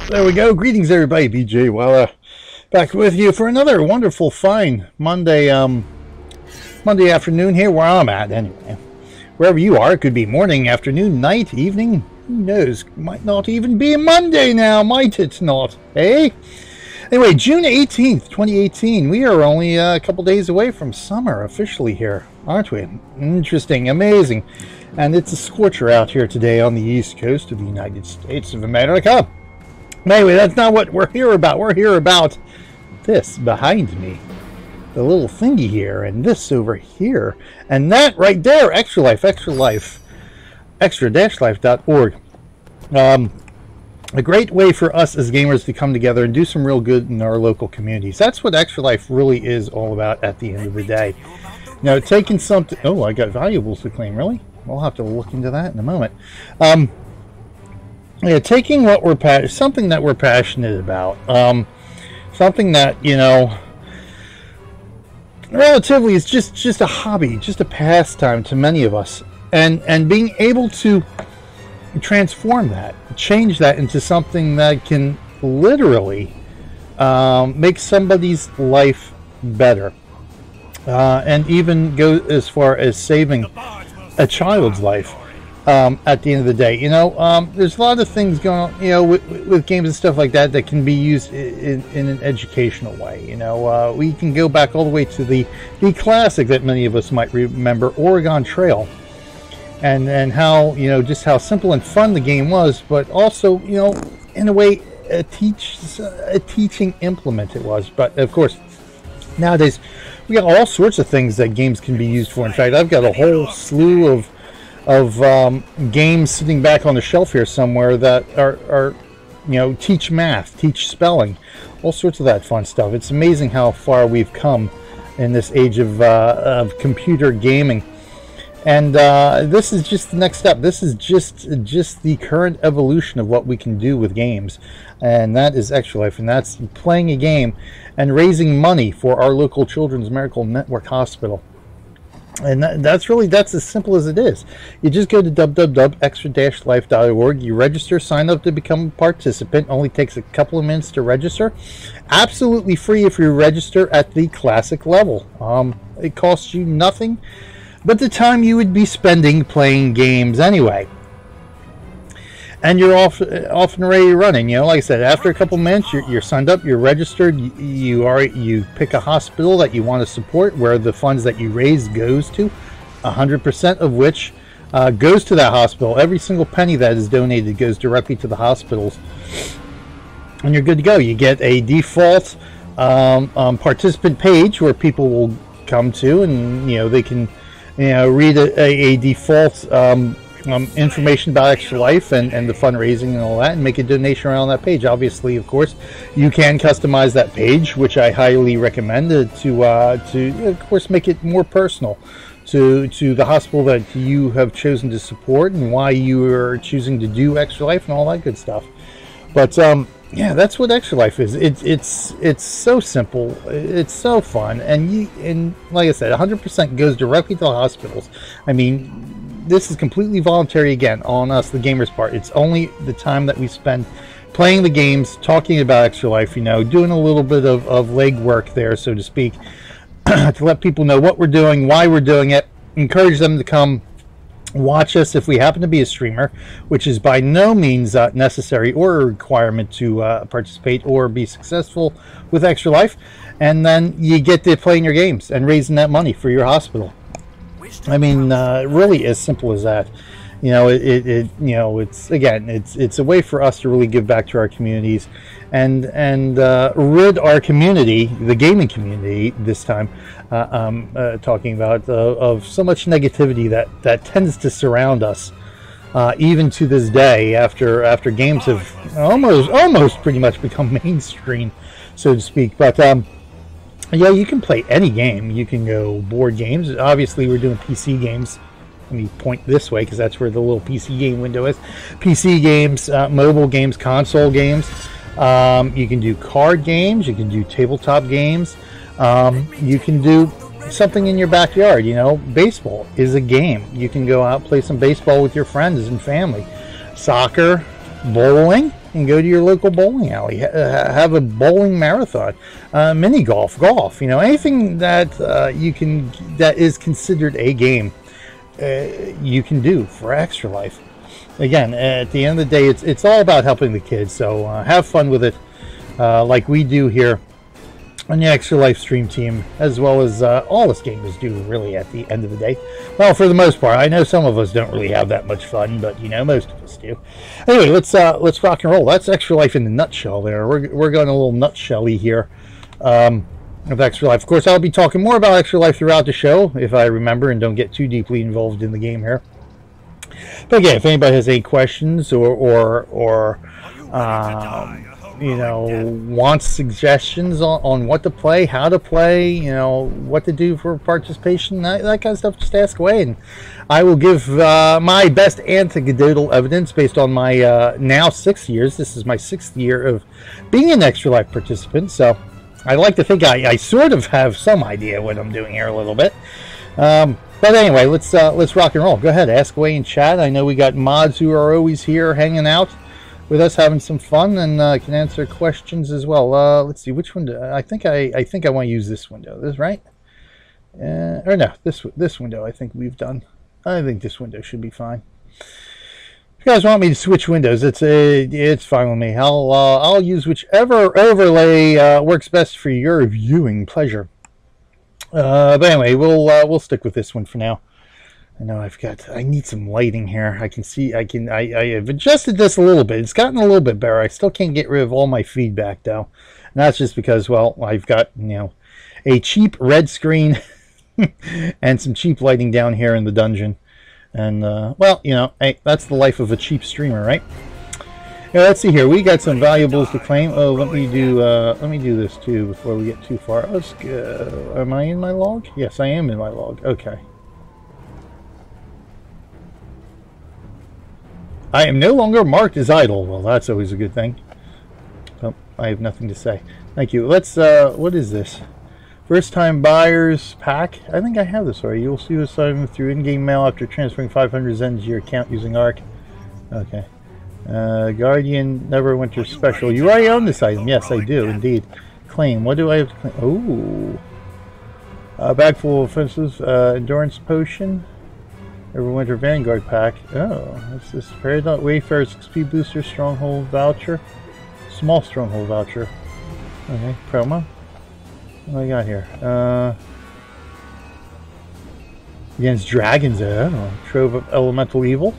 There we go. Greetings, everybody. BJ Walla back with you for another wonderful, fine Monday afternoon here where I'm at. Anyway, wherever you are, it could be morning, afternoon, night, evening. Who knows? Might not even be Monday now, might it not? Hey. Anyway, June 18th, 2018. We are only a couple days away from summer officially here, aren't we? Interesting, amazing. And it's a scorcher out here today on the east coast of the United States of America. Anyway, that's not what we're here about. We're here about this behind me. The little thingy here, and this over here. And that right there, Extra Life, extra-life.org. A great way for us as gamers to come together and do some real good in our local communities. That's what Extra Life really is all about at the end of the day. Now, taking something... Oh, I got valuables to claim, really? We'll have to look into that in a moment. Yeah, taking what we're something that we're passionate about, something that, you know, relatively is just a hobby, just a pastime to many of us, and being able to transform that, change that into something that can literally make somebody's life better, and even go as far as saving a child's life at the end of the day. You know, there's a lot of things going on, you know, with games and stuff like that that can be used in an educational way. You know, we can go back all the way to the classic that many of us might remember, Oregon Trail, and how, you know, just how simple and fun the game was, but also, you know, in a way a teaching implement it was. But of course, nowadays we got all sorts of things that games can be used for. In fact, I've got a whole slew of games sitting back on the shelf here somewhere that are, you know, teach math, teach spelling, all sorts of that fun stuff. It's amazing how far we've come in this age of computer gaming. And this is just the next step. This is just the current evolution of what we can do with games, and that is Extra Life, and that's playing a game and raising money for our local Children's Miracle Network Hospital. And that's as simple as it is. You just go to www.extra-life.org. You register, sign up to become a participant. Only takes a couple of minutes to register. Absolutely free if you register at the classic level. It costs you nothing but the time you would be spending playing games anyway. And you're off and ready to running. You know, like I said, after a couple minutes, you're signed up, you're registered. You pick a hospital that you want to support, where the funds that you raise goes to, 100% of which goes to that hospital. Every single penny that is donated goes directly to the hospitals, and you're good to go. You get a default participant page where people will come to, and you know, they can, you know, read a default information about Extra Life and the fundraising and all that, and make a donation around that page. Obviously, of course, you can customize that page, which I highly recommend, to of course make it more personal to the hospital that you have chosen to support and why you are choosing to do Extra Life and all that good stuff. But yeah, that's what Extra Life is. It's so simple, it's so fun, and like I said, 100% goes directly to the hospitals. I mean, this is completely voluntary again on us, the gamers' part. It's only the time that we spend playing the games, talking about Extra Life, you know, doing a little bit of legwork there, so to speak, to let people know what we're doing, why we're doing it, encourage them to come watch us if we happen to be a streamer, which is by no means necessary or a requirement to participate or be successful with Extra Life. And then you get to playing your games and raising that money for your hospital. I mean, really as simple as that. You know, you know, it's a way for us to really give back to our communities and rid our community, the gaming community this time, talking about of so much negativity that tends to surround us, even to this day, after games have almost pretty much become mainstream, so to speak. But yeah, you can play any game. You can go board games. Obviously, we're doing PC games. Let me point this way because that's where the little PC game window is. PC games, mobile games, console games. You can do card games. You can do tabletop games. You can do something in your backyard. You know, baseball is a game. You can go out, play some baseball with your friends and family. Soccer, bowling. and go to your local bowling alley. Have a bowling marathon, mini golf, you know, anything that that is considered a game, you can do for Extra Life. Again, at the end of the day, it's all about helping the kids. So have fun with it, like we do here on the Extra Life stream team, as well as all us gamers do, really, at the end of the day. Well, for the most part. I know some of us don't really have that much fun, but, you know, most of us do. Anyway, let's rock and roll. That's Extra Life in a nutshell there. We're going a little nutshell-y here of Extra Life. Of course, I'll be talking more about Extra Life throughout the show, if I remember and don't get too deeply involved in the game here. But again, if anybody has any questions or you know, wants suggestions on what to play, how to play, you know, what to do for participation, that kind of stuff, just ask away, and I will give my best anecdotal evidence based on my now 6 years. This is my 6th year of being an Extra Life participant, so I like to think I sort of have some idea what I'm doing here a little bit. But anyway, let's rock and roll. Go ahead, ask away in chat. I know we got mods who are always here hanging out with us, having some fun, and can answer questions as well. Let's see, which window? I think I want to use this window. This right? Or no, this window. I think we've done. I think this window should be fine. If you guys want me to switch windows, it's fine with me. I'll use whichever overlay works best for your viewing pleasure. But anyway, we'll stick with this one for now. I know I need some lighting here. I can see, I have adjusted this a little bit. It's gotten a little bit better. I still can't get rid of all my feedback though. And that's just because, well, I've got, you know, a cheap red screen and some cheap lighting down here in the dungeon. And, well, you know, hey, that's the life of a cheap streamer, right? Yeah, let's see here. We got some valuables to claim. Oh, let me do this too before we get too far. Let's go. Am I in my log? Yes, I am in my log. Okay. I am no longer marked as idle. Well, that's always a good thing. Oh, I have nothing to say. Thank you. Let's, what is this? First time buyers pack. I think I have this already. You'll see this item through in-game mail after transferring 500 Zen to your account using ARC. Okay. Guardian Neverwinter special. You already own this item. Yes, I do, indeed. Claim. What do I have to claim? Oh. A bag full of offensive endurance potion. Neverwinter Vanguard pack. Oh, what's this? Paradox Wayfarer's XP booster, stronghold voucher, small stronghold voucher. Okay, promo. What do I got here? Against dragons. Oh, trove of elemental evil.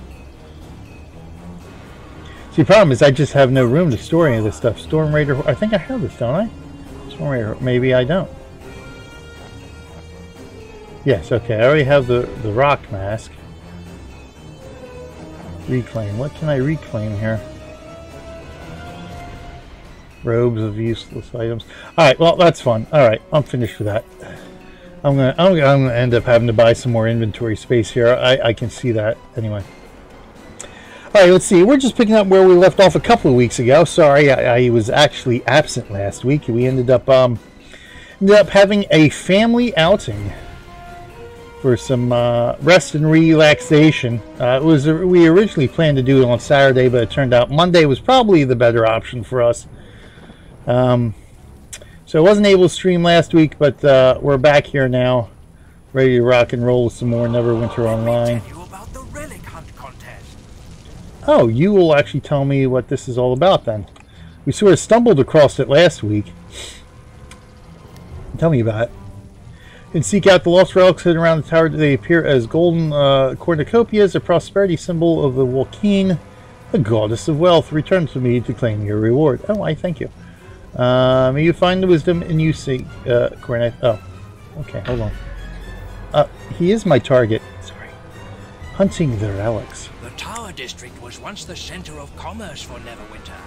See, the problem is I just have no room to store any of this stuff. Storm Raider. I think I have this, don't I? Storm Raider. Maybe I don't. Yes. Okay. I already have the rock mask. Reclaim. What can I reclaim here? Robes of useless items. Alright, well, that's fun. Alright, I'm finished with that. I'm gonna end up having to buy some more inventory space here. I can see that. Anyway. Alright, let's see. We're just picking up where we left off a couple of weeks ago. Sorry, I was actually absent last week. We ended up having a family outing for some rest and relaxation. We originally planned to do it on Saturday, but it turned out Monday was probably the better option for us. So I wasn't able to stream last week, but we're back here now, ready to rock and roll with some more Neverwinter Online. Tell you about the relic hunt contest. Oh, you will actually tell me what this is all about then. We sort of stumbled across it last week. Tell me about it. And seek out the lost relics hidden around the tower. They appear as golden cornucopias, a prosperity symbol of the Walkeen, the goddess of wealth. Return to me to claim your reward. Oh, I thank you. May you find the wisdom and you seek Cornet. Oh, okay, hold on. He is my target. Sorry. Hunting the relics. The Tower District was once the center of commerce for Neverwinter.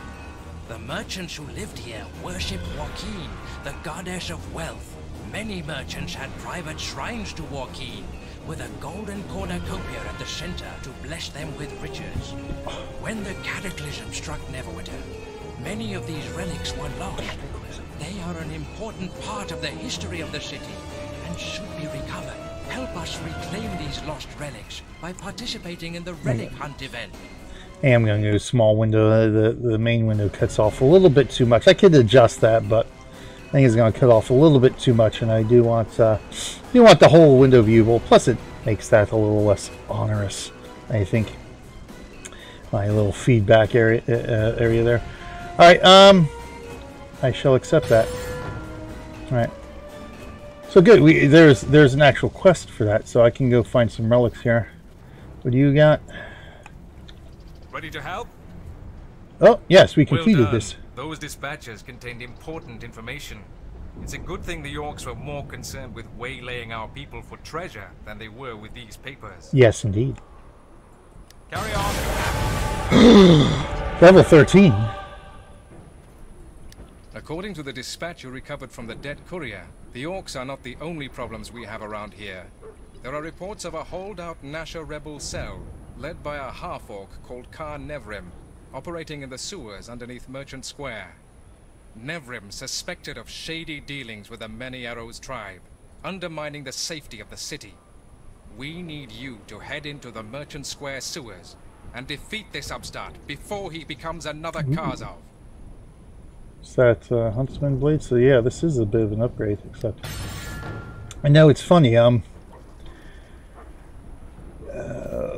The merchants who lived here worshipped Walkeen, the goddess of wealth. Many merchants had private shrines to Walkeen, with a golden cornucopia at the center to bless them with riches. When the cataclysm struck Neverwinter, many of these relics were lost. They are an important part of the history of the city and should be recovered. Help us reclaim these lost relics by participating in the relic hunt event. Hey, I'm going to go small window. The main window cuts off a little bit too much. I could adjust that, but I think it's going to cut off a little bit too much, and I do want the whole window viewable. Plus, it makes that a little less onerous, I think. My little feedback area there. All right, I shall accept that. All right. So good. There's an actual quest for that, so I can go find some relics here. What do you got? Ready to help? Oh, yes, we completed this. Those dispatches contained important information. It's a good thing the orcs were more concerned with waylaying our people for treasure than they were with these papers. Yes, indeed. Carry on. Level 13. According to the dispatch you recovered from the dead courier, the orcs are not the only problems we have around here. There are reports of a holdout Nasher rebel cell, led by a half-orc called Nevrim, operating in the sewers underneath Merchant Square. Nevrim suspected of shady dealings with the Many Arrows tribe, undermining the safety of the city. We need you to head into the Merchant Square sewers and defeat this upstart before he becomes another Karzov. Is that Huntsman Blade? So yeah, this is a bit of an upgrade, except I know it's funny.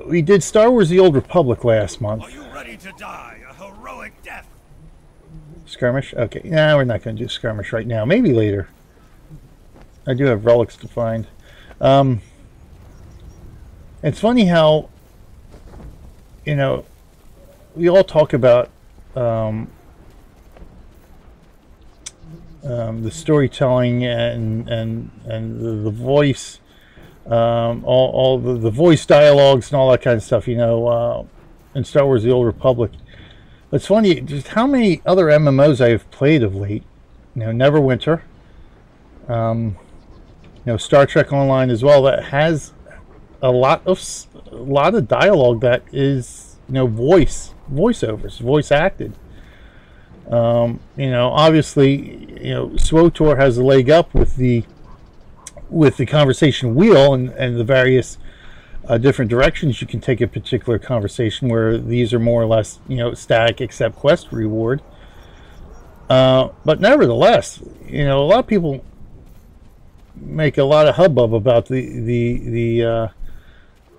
We did Star Wars: The Old Republic last month. Are you ready to die a heroic death? Skirmish? Okay, nah, we're not going to do skirmish right now. Maybe later. I do have relics to find. It's funny how, you know, we all talk about the storytelling and the voice, all the voice dialogues and all that kind of stuff, you know, in Star Wars: The Old Republic. It's funny just how many other MMOs I have played of late. You know, Neverwinter, you know, Star Trek Online as well, that has a lot of dialogue that is, you know, voiceovers, voice acted. You know, obviously, you know, SWTOR has a leg up with the conversation wheel and the various different directions you can take a particular conversation, where these are more or less, you know, static except quest reward. But nevertheless, you know, a lot of people make a lot of hubbub about the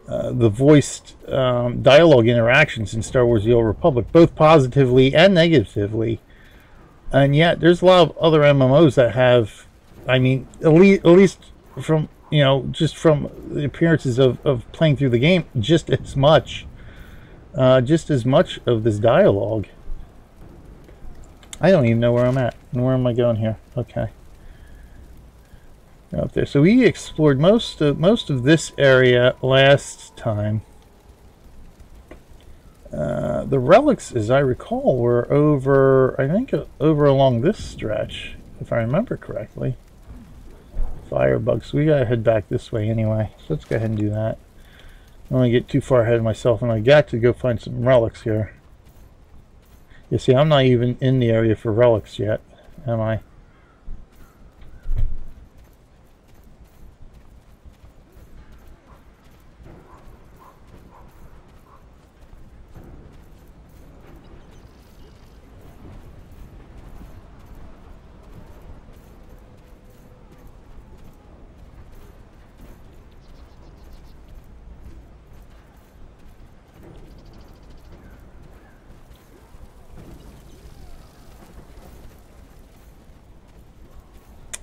voiced dialogue interactions in Star Wars: The Old Republic, both positively and negatively. And yet there's a lot of other MMOs that have, I mean, at least from, you know, just from the appearances of playing through the game, just as much of this dialogue. I don't even know where I'm at. Where am I going here? Okay. Up there. So we explored most of this area last time. The relics, as I recall, were over, I think, over along this stretch, if I remember correctly. Firebugs. So we gotta head back this way anyway. So let's go ahead and do that. I don't want to get too far ahead of myself, and I got to go find some relics here. You see, I'm not even in the area for relics yet, am I?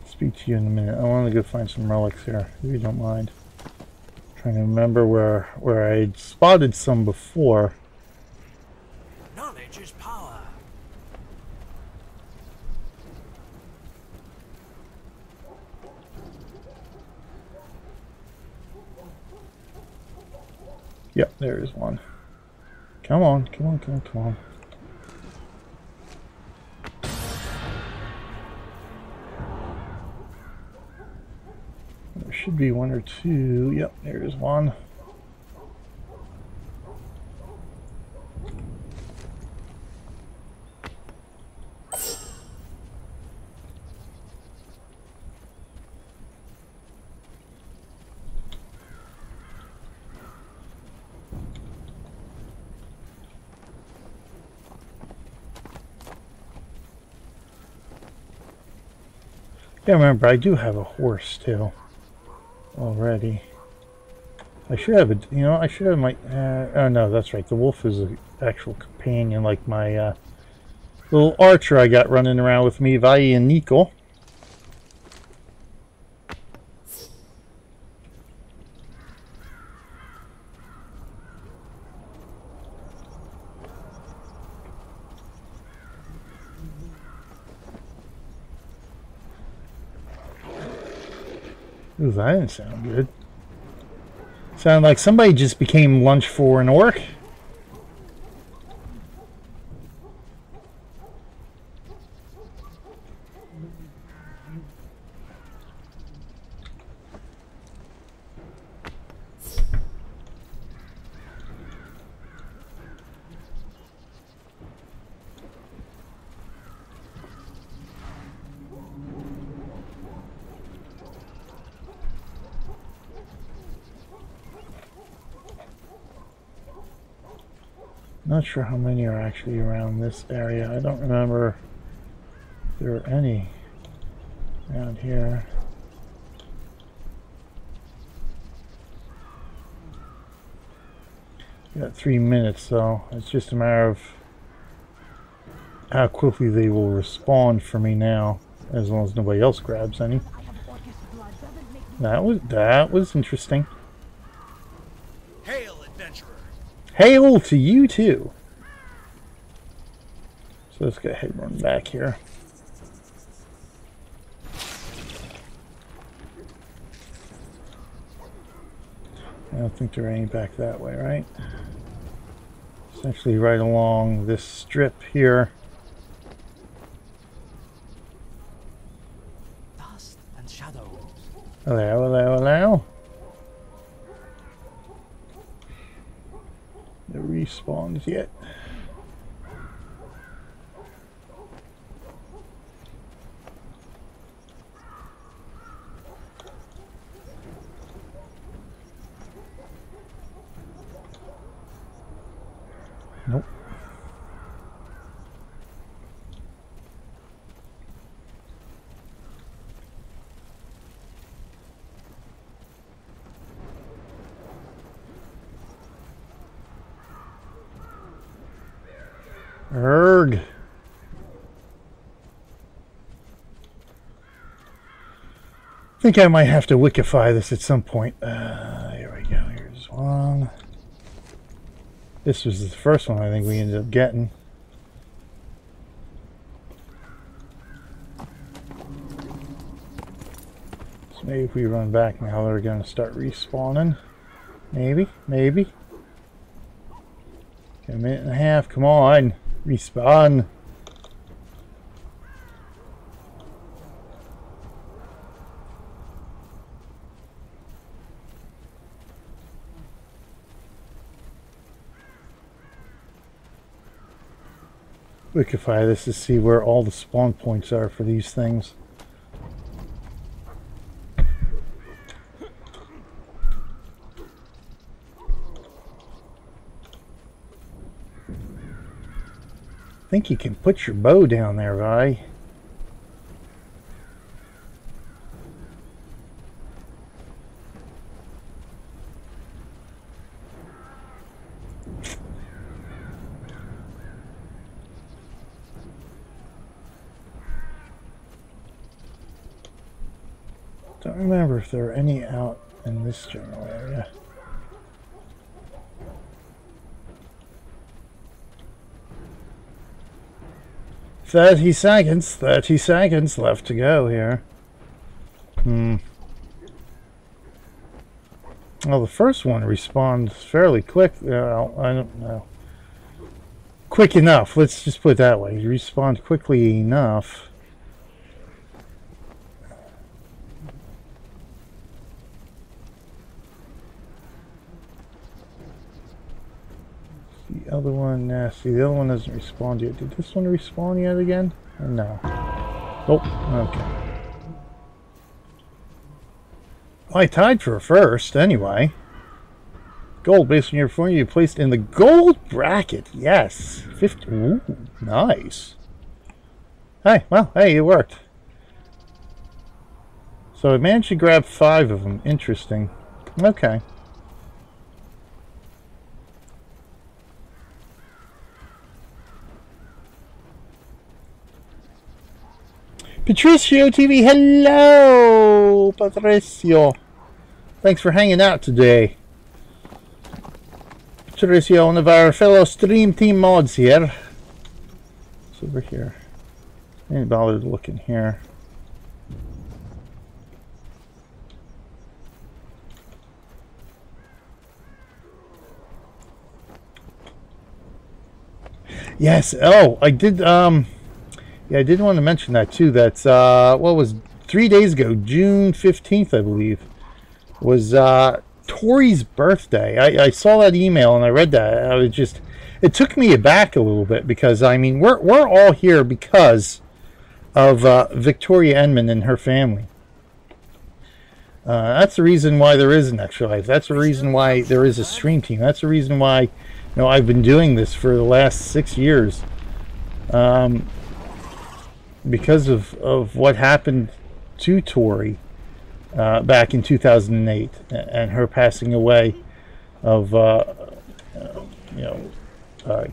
Speak to you in a minute. I want to go find some relics here, if you don't mind. I'm trying to remember where I spotted some before. Knowledge is power. Yep, there is one. Come on, come on, come on, come on. There should be one or two. Yep, there's one. Yeah, remember, I do have a horse too already. I should have a, you know, I should have my, oh no, that's right. The wolf is an actual companion, like my little archer I got running around with me, Vi and Nico. Ooh, that didn't sound good. Sound like somebody just became lunch for an orc. Not sure how many are actually around this area. I don't remember if there are any around here. We got 3 minutes, so it's just a matter of how quickly they will respond for me now, as long as nobody else grabs any. That was interesting. Hail, adventurer! Hail to you too. So let's go ahead and run back here. I don't think there are any back that way, right? Essentially right along this strip here. Dust and shadows. Hello, hello, hello. No respawns yet. Nope. Erg. I think I might have to wikify this at some point. Here we go. Here's one. This was the first one I think we ended up getting. So maybe if we run back now, they're going to start respawning. Maybe, maybe. A minute and a half. Come on. Respawn. Wikify this to see where all the spawn points are for these things. I think you can put your bow down there, Vi. Don't remember if there are any out in this general area. Thirty seconds left to go here. Well, the first one respawned fairly quick. Well, I don't know. Quick enough, let's just put it that way. He respawned quickly enough. The other one, nasty. The other one doesn't respawn yet. Did this one respawn yet again? Or no? Oh, okay. Well, I tied for first, anyway. Gold based on your performance, you placed in the gold bracket. Yes. 50. Ooh, nice. Hey, well, hey, it worked. So I managed to grab 5 of them. Interesting. Okay. Patricio TV, hello, Patricio. Thanks for hanging out today. Patricio, one of our fellow stream team mods here. It's over here. I didn't bother looking here. Yes. Oh, I did. Yeah, I did want to mention that too. That's what was 3 days ago, June 15th, I believe, was Tori's birthday. I saw that email and I read that. I was just, it took me aback a little bit because I mean we're all here because of Victoria Enman and her family. That's the reason why there is an Extra Life. That's the reason why there is a stream team. That's the reason why, you know, I've been doing this for the last 6 years. Because of what happened to Tori back in 2008 and her passing away of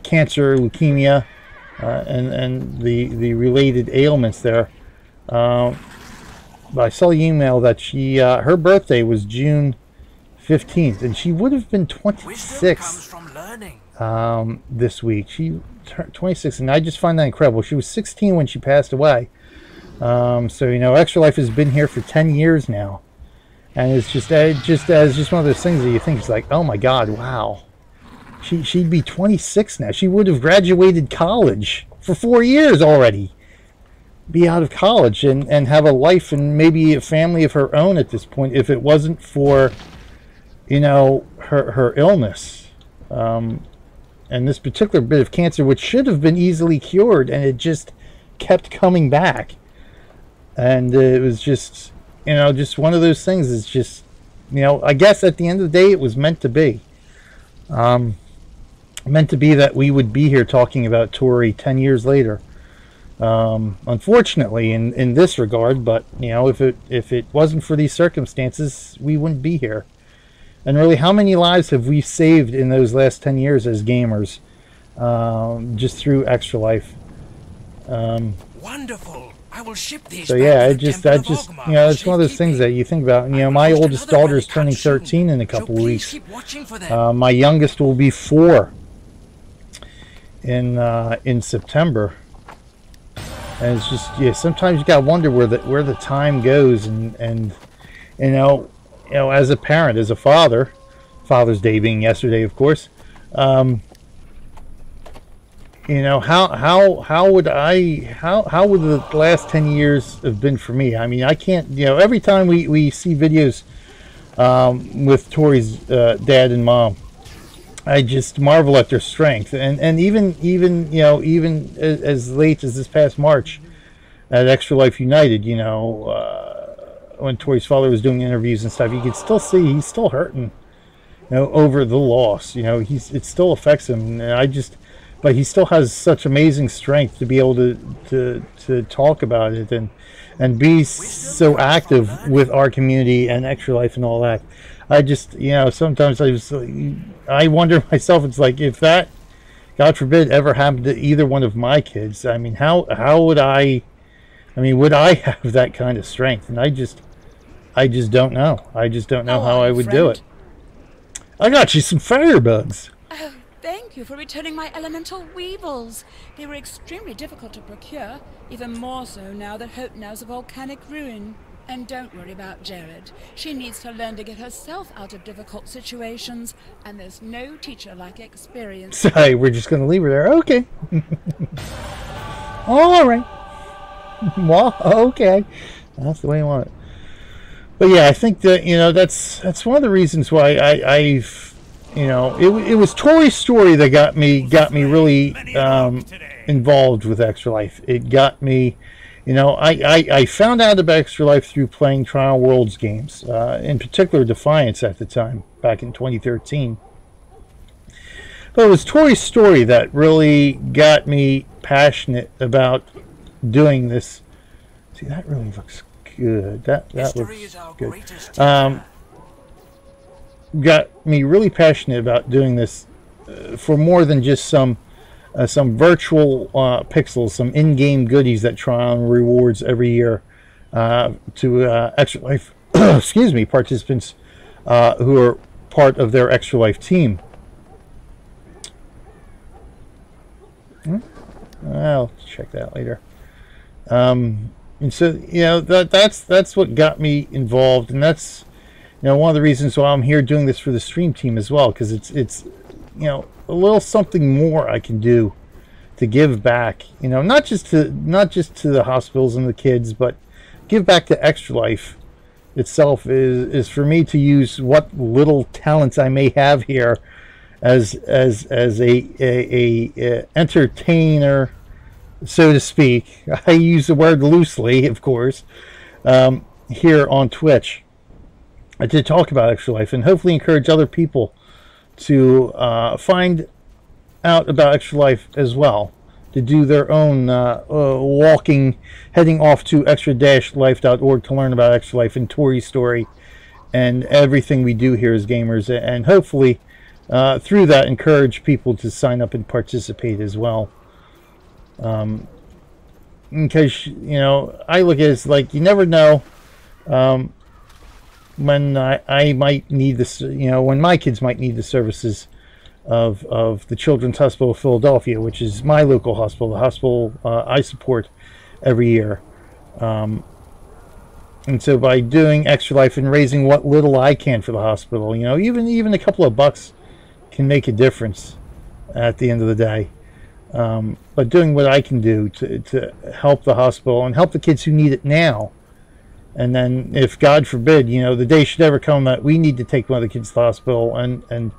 cancer, leukemia, and the related ailments there. But I saw the email that she her birthday was June 15th, and she would have been 26 this week. She turned 26, and I just find that incredible. She was 16 when she passed away. So you know, Extra Life has been here for 10 years now, and it's just one of those things that you think is like, oh my God, wow. She'd be 26 now. She would have graduated college for 4 years already. Be out of college and have a life and maybe a family of her own at this point if it wasn't for, you know, her illness. And this particular bit of cancer, which should have been easily cured, and it just kept coming back. And it was just, you know, just one of those things. It's just, you know, I guess at the end of the day, it was meant to be. Meant to be that we would be here talking about Tori 10 years later. Unfortunately, in this regard, but, you know, if it wasn't for these circumstances, we wouldn't be here. And really, how many lives have we saved in those last 10 years as gamers, just through Extra Life? Wonderful. I will ship these. So yeah, you know, it's one of those things that you think about. And, you know, my oldest daughter is turning 13 in a couple of weeks. My youngest will be 4 in September. And it's just, yeah, sometimes you gotta wonder where the time goes, and you know, as a parent, as a father, Father's Day being yesterday, of course, you know, how would the last 10 years have been for me? I mean, I can't, you know, every time we see videos with Tori's dad and mom, I just marvel at their strength, and even you know, even as late as this past March at Extra Life United, you know, when Tori's father was doing interviews and stuff, you could still see he's still hurting, you know, over the loss. You know, it still affects him, and but he still has such amazing strength to be able to talk about it and be so active with our community and Extra Life and all that. I just, you know, sometimes I wonder myself, it's like, if that, God forbid, ever happened to either one of my kids, I mean, how would would I have that kind of strength? And I just don't know. I just don't know how I would do it. I got you some firebugs. Oh, thank you for returning my elemental weevils. They were extremely difficult to procure, even more so now that Hope knows of volcanic ruin. And don't worry about Jared. She needs to learn to get herself out of difficult situations, and there's no teacher like experience. Sorry, we're just going to leave her there. Okay. All right. Well, okay. That's the way I want it. But yeah, I think that, you know, that's one of the reasons why I've, you know, it was Tori's story that got me really involved with Extra Life. It got me. You know, I found out about Extra Life through playing Trial Worlds games, in particular Defiance at the time, back in 2013. But it was Tori's story that really got me passionate about doing this. See, that really looks good. That History is looks our good. greatest teacher. Got me really passionate about doing this for more than just some virtual pixels, some in-game goodies that Tron rewards every year to Extra Life, excuse me, participants who are part of their Extra Life team. I'll check that later. And so, you know, that's what got me involved, and that's, you know, one of the reasons why I'm here doing this for the stream team as well, because it's you know, a little something more I can do to give back, you know, not just to the hospitals and the kids, but give back to Extra Life itself is for me to use what little talents I may have here as a entertainer, so to speak. I use the word loosely, of course, here on Twitch to talk about Extra Life and hopefully encourage other people to find out about Extra Life as well, to do their own heading off to extra-life.org to learn about Extra Life and Tori's story and everything we do here as gamers, and hopefully through that encourage people to sign up and participate as well. Because, you know, I look at it as like, you never know when I might need this, you know, when my kids might need the services of the Children's Hospital of Philadelphia, which is my local hospital, the hospital I support every year. And so by doing Extra Life and raising what little I can for the hospital, you know, even a couple of bucks can make a difference at the end of the day. But doing what I can do to help the hospital and help the kids who need it now. And then if God forbid, you know, the day should ever come that we need to take one of the kids to the hospital and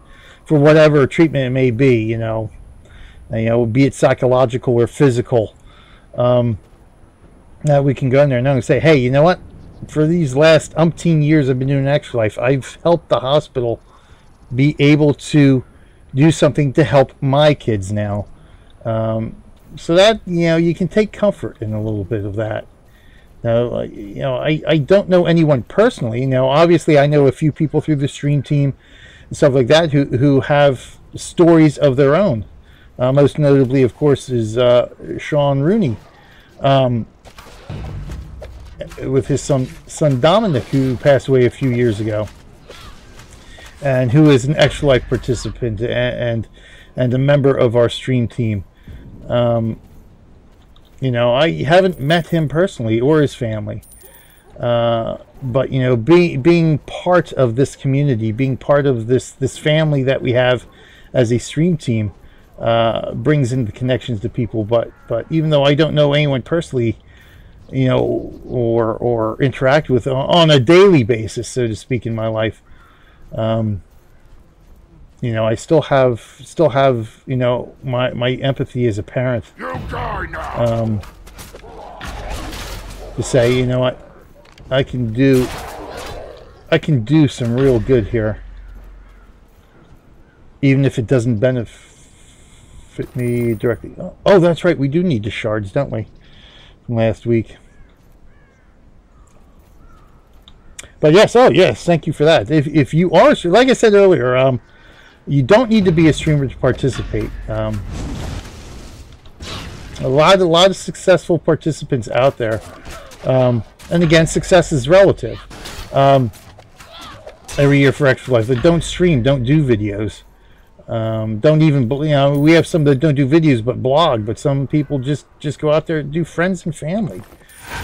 for whatever treatment it may be, you know, be it psychological or physical, that we can go in there and say, hey, you know what? For these last umpteen years I've been doing Extra Life, I've helped the hospital be able to do something to help my kids now. So that, you know, you can take comfort in a little bit of that. Now, you know, I don't know anyone personally. You know, obviously I know a few people through the stream team and stuff like that who have stories of their own. Most notably, of course, is Sean Rooney, with his son Dominic, who passed away a few years ago, and who is an Extra Life participant and a member of our stream team. You know, I haven't met him personally or his family, but, you know, being part of this community, being part of this family that we have as a stream team, brings in the connections to people. But even though I don't know anyone personally, you know, or interact with on a daily basis, so to speak, in my life, you know, I still have, you know, my empathy as a parent. To say, you know what, I can do some real good here, even if it doesn't benefit me directly. Oh, that's right, we do need the shards, don't we, from last week? But yes, oh yes, thank you for that. If you are, like I said earlier, you don't need to be a streamer to participate. A lot of successful participants out there, and again, success is relative. Every year for Extra Life, that don't stream, don't do videos, don't even, you know, we have some that don't do videos but blog, but some people just go out there and do friends and family.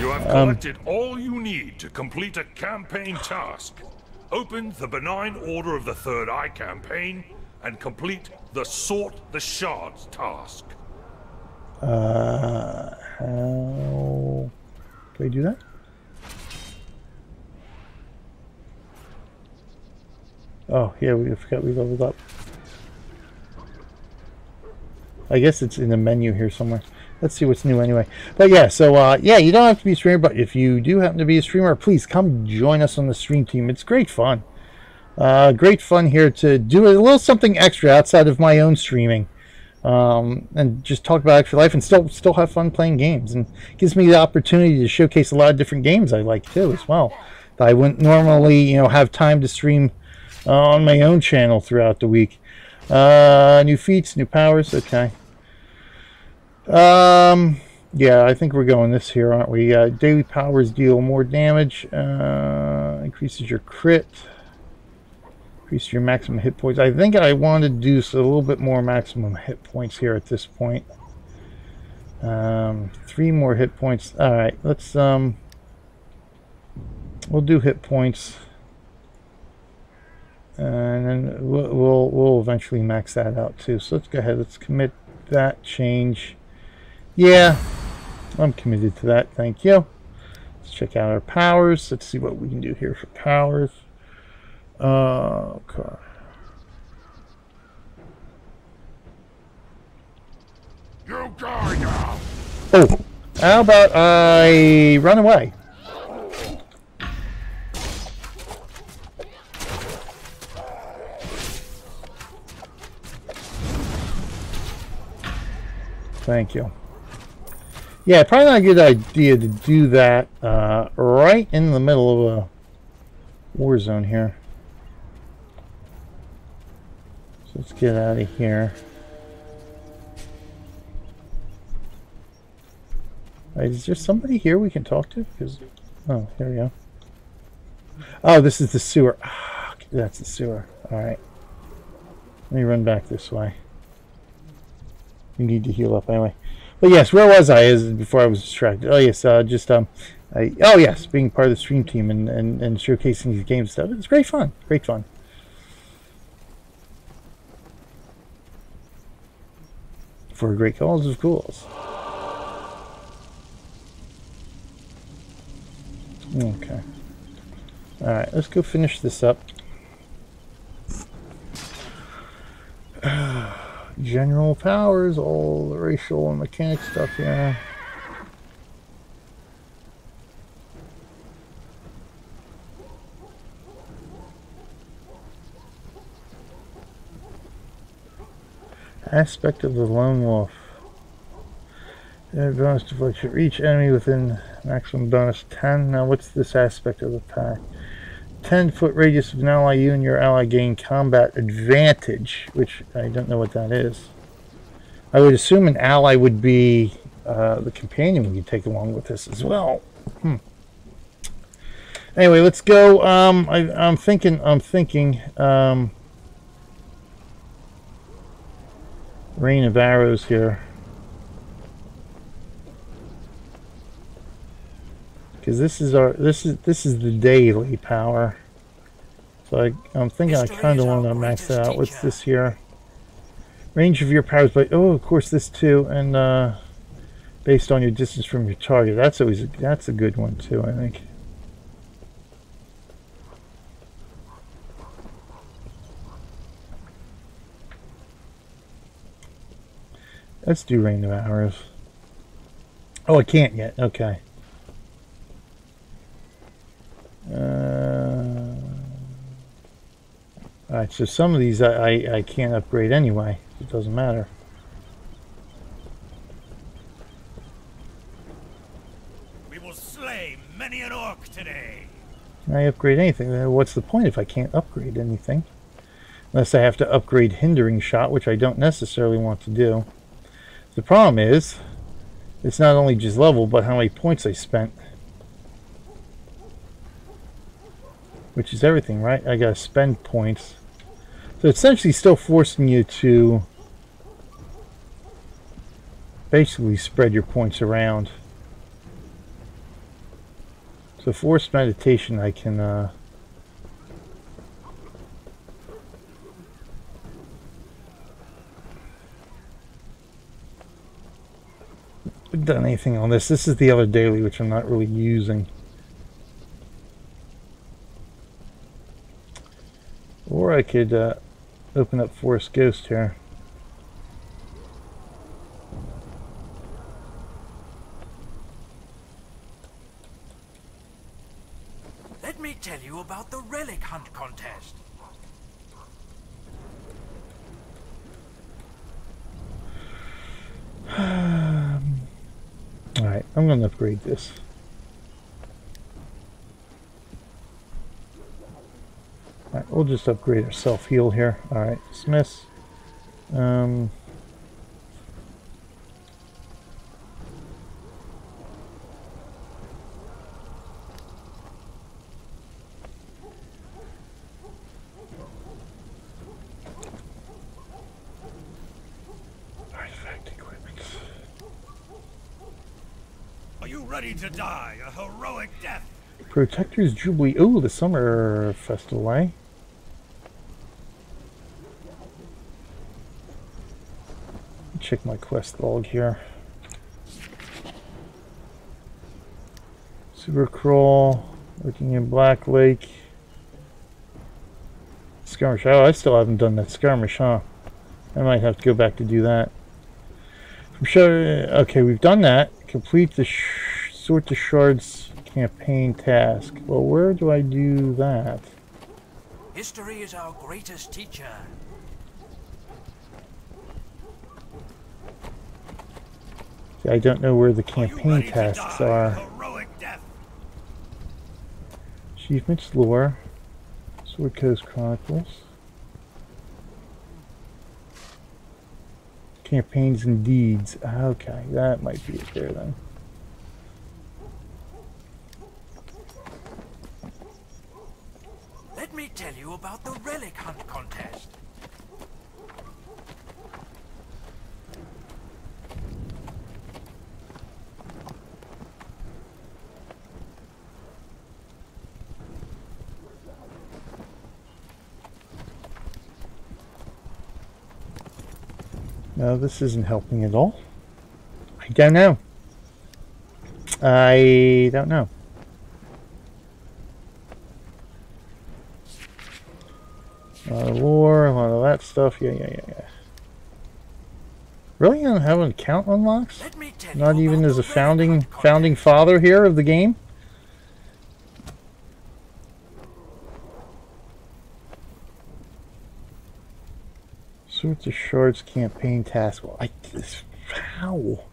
You have collected all you need to complete a campaign task. Open the Benign Order of the Third Eye campaign and complete the Sort the Shards task. How do I do that? Oh, yeah, we forgot we leveled up. I guess it's in the menu here somewhere. Let's see what's new anyway. But yeah, so yeah, you don't have to be a streamer, but if you do happen to be a streamer, please come join us on the stream team. It's great fun. Great fun here to do a little something extra outside of my own streaming. and just talk about Extra Life and still have fun playing games. And it gives me the opportunity to showcase a lot of different games I like too as well, that I wouldn't normally have time to stream on my own channel throughout the week. New feats, new powers. Okay. Yeah, I think we're going this here, aren't we? Daily powers deal more damage, increases your crit, increases your maximum hit points. I think I want to do a little bit more maximum hit points here at this point. 3 more hit points. All right, let's we'll do hit points, and then we'll eventually max that out too. So let's go ahead. Let's commit that change. Yeah, I'm committed to that. Thank you. Let's check out our powers. Let's see what we can do here for powers. Okay. You go now. Oh, how about I run away? Thank you. Yeah, probably not a good idea to do that right in the middle of a war zone here. So let's get out of here. Is there somebody here we can talk to? Because, oh, here we go. Oh, this is the sewer. Ah, that's the sewer. All right. Let me run back this way. We need to heal up anyway. But yes, where was I before I was distracted? Oh yes, oh yes, being part of the stream team and showcasing these games stuff. It's great fun. Great fun. For a great cause, of course. Okay. Alright, let's go finish this up. General powers, all the racial and mechanic stuff here. Aspect of the lone wolf. Bonus deflection. Reach enemy within maximum bonus 10. Now what's this aspect of the attack? 10-foot radius of an ally. You and your ally gain combat advantage, which I don't know what that is. I would assume an ally would be the companion we could take along with us as well. Anyway, let's go. I'm thinking Rain of Arrows here, because this is the daily power. So I'm thinking I kind of want to max it out. What's this here? Range of your powers by of course this too, and based on your distance from your target. That's a good one too, I think. Let's do Rain of Arrows. Oh, I can't yet. Okay. Alright, so some of these I can't upgrade anyway. It doesn't matter. We will slay many an orc today. Can I upgrade anything? What's the point if I can't upgrade anything? Unless I have to upgrade Hindering Shot, which I don't necessarily want to do. The problem is, it's not only just level, but how many points I spent. Which is everything, right? I gotta spend points. So it's essentially still forcing you to basically spread your points around. So forced meditation I can I've done anything on this. This is the other daily, which I'm not really using. Or I could open up Forest Ghost here. Let me tell you about the relic hunt contest. I'm going to upgrade this. Alright, we'll just upgrade our self-heal here. Alright, dismiss. Artifact equipment. Are you ready to die a heroic death? Protector's Jubilee. Oh, the summer festival, eh? Check my quest log here. Super Crawl, looking in Black Lake. Skirmish. Oh, I still haven't done that skirmish, huh? I might have to go back to do that. From okay, we've done that. Complete the Sort the Shards campaign task. Well, where do I do that? History is our greatest teacher. See, I don't know where the campaign tasks are. Achievements, lore, Sword Coast Chronicles, campaigns and deeds. Okay, that might be it there then. Let me tell you about the relic hunt contest. No, this isn't helping at all. I don't know. I don't know. A lot of lore, a lot of that stuff. Yeah. Really, I don't have an account unlocks? Not even as a founding father here of the game? Sorts of Shards campaign task. Well, how?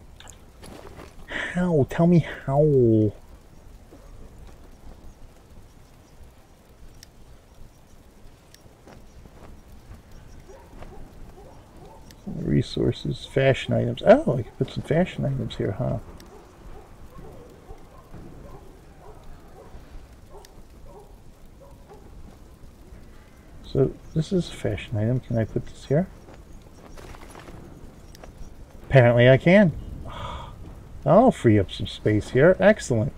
How? Tell me how. Resources, fashion items. Oh, I can put some fashion items here, huh? So this is a fashion item. Can I put this here? Apparently I can. I'll free up some space here. Excellent.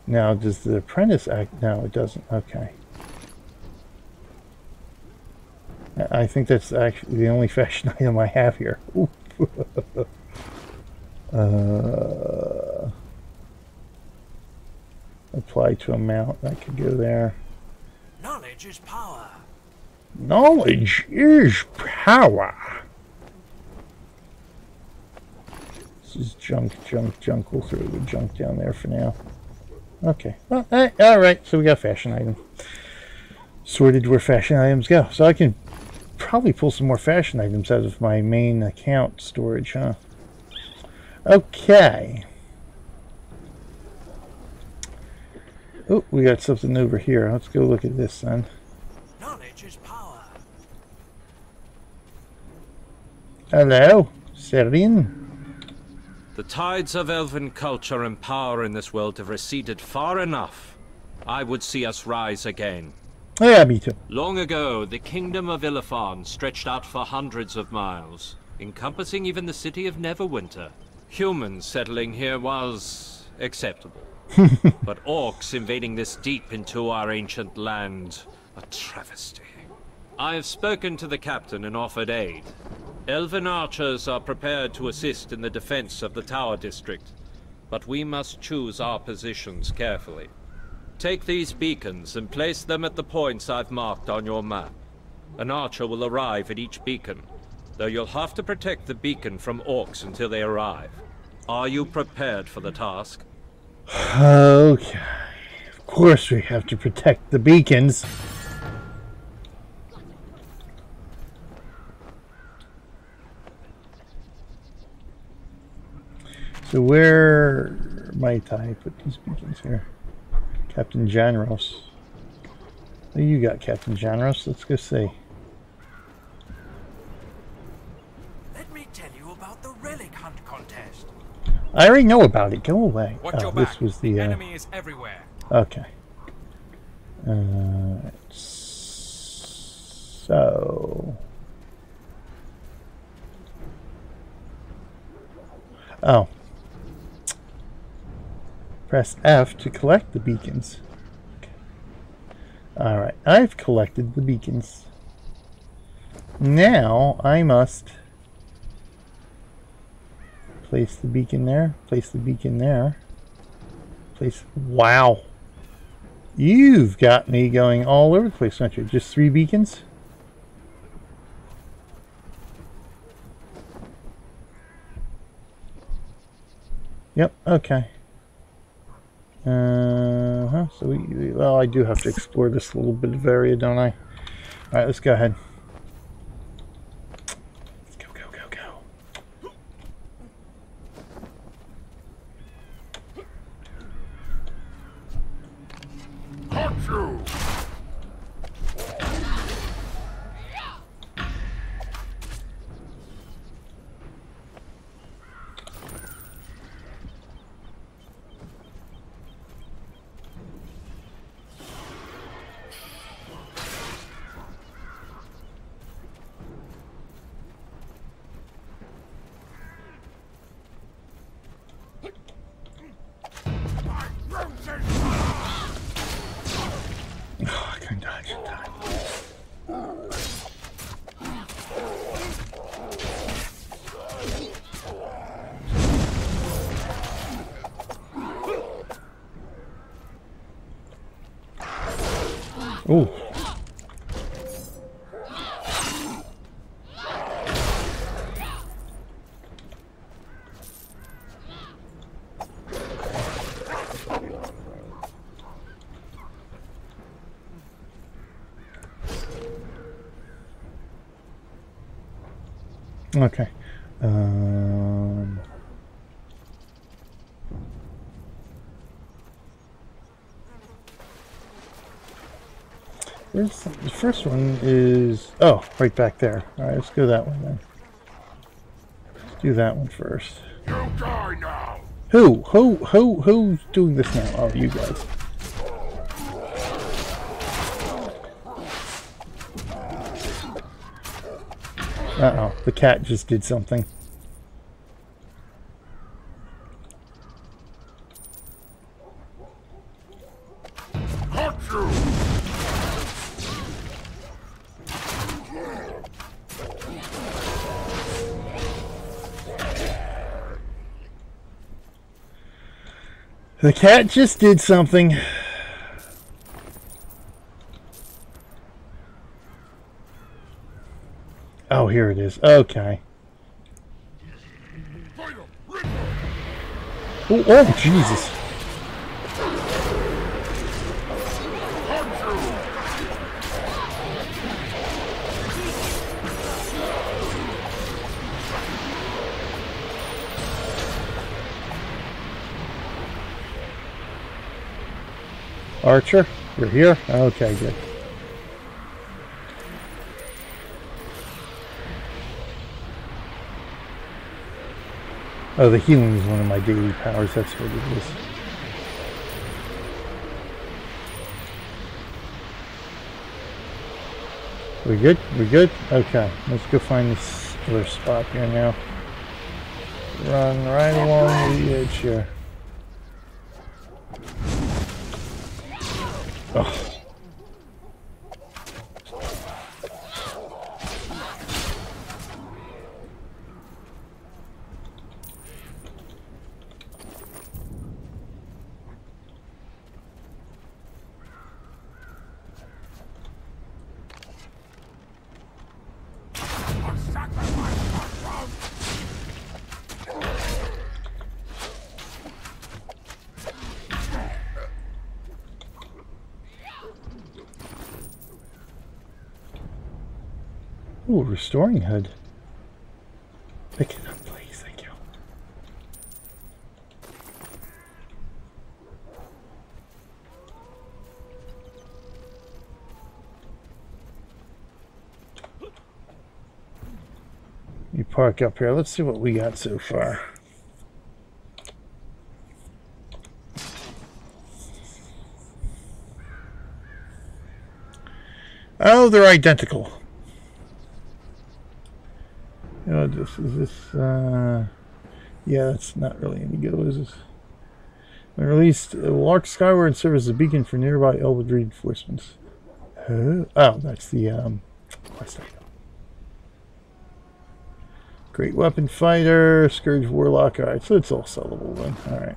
Now, does the apprentice act? No, it doesn't. Okay. I think that's actually the only fashion item I have here. Apply to amount. That could go there. Knowledge is power. Knowledge is power. This is junk. We'll throw the junk down there for now. Okay. Well, alright, so we got fashion item. Sorted where fashion items go. So I can probably pull some more fashion items out of my main account storage, huh? Okay. Oh, we got something over here. Let's go look at this then. Knowledge is power. Hello, Serene. The tides of elven culture and power in this world have receded far enough. I would see us rise again. Yeah, me too. Long ago, the kingdom of Illifarn stretched out for hundreds of miles, encompassing even the city of Neverwinter. Humans settling here was acceptable. But orcs invading this deep into our ancient land, a travesty. I have spoken to the captain and offered aid. Elven archers are prepared to assist in the defense of the Tower District, but we must choose our positions carefully. Take these beacons and place them at the points I've marked on your map. An archer will arrive at each beacon, though you'll have to protect the beacon from orcs until they arrive. Are you prepared for the task? Okay. Of course we have to protect the beacons. So where might I put these beacons here? Captain Janros. Oh, you got Captain Janros. Let's go see. Let me tell you about the relic hunt contest. I already know about it. Go away. Watch Oh, your this back. was The the enemy is everywhere. okay. So. Oh. Press F to collect the beacons. Okay. Alright, I've collected the beacons. Now I must place the beacon there, place the beacon there, place. Wow. You've got me going all over the place, don't you? Just 3 beacons? Yep, okay. So well, I do have to explore this little bit of area, don't I? Alright, let's go ahead. Let's go, go, go, go. Got you! Oh, I can dodge in time. Ooh. Okay. Where's the first one is, oh, right back there. All right, let's go that one then. Let's do that one first. You die now! Who's doing this now? Oh, you guys. Uh-oh, the cat just did something. Got you! The cat just did something. Oh, here it is. Okay. Oh, oh Jesus. Archer, you're here? Okay, good. Oh, the healing is one of my daily powers. That's what it is. We good? We good? Okay. Let's go find this other spot here now. Run right along the edge here. Oh. Ooh, restoring hood. Pick it up, please. Thank you. You park up here. Let's see what we got so far. Oh, they're identical. Oh, yeah, that's not really any go, is this? When released, it will arc skyward and serve as a beacon for nearby elven reinforcements. Oh, that's the quest item. Great weapon fighter, Scourge Warlock. Alright, so it's all sellable then. Alright.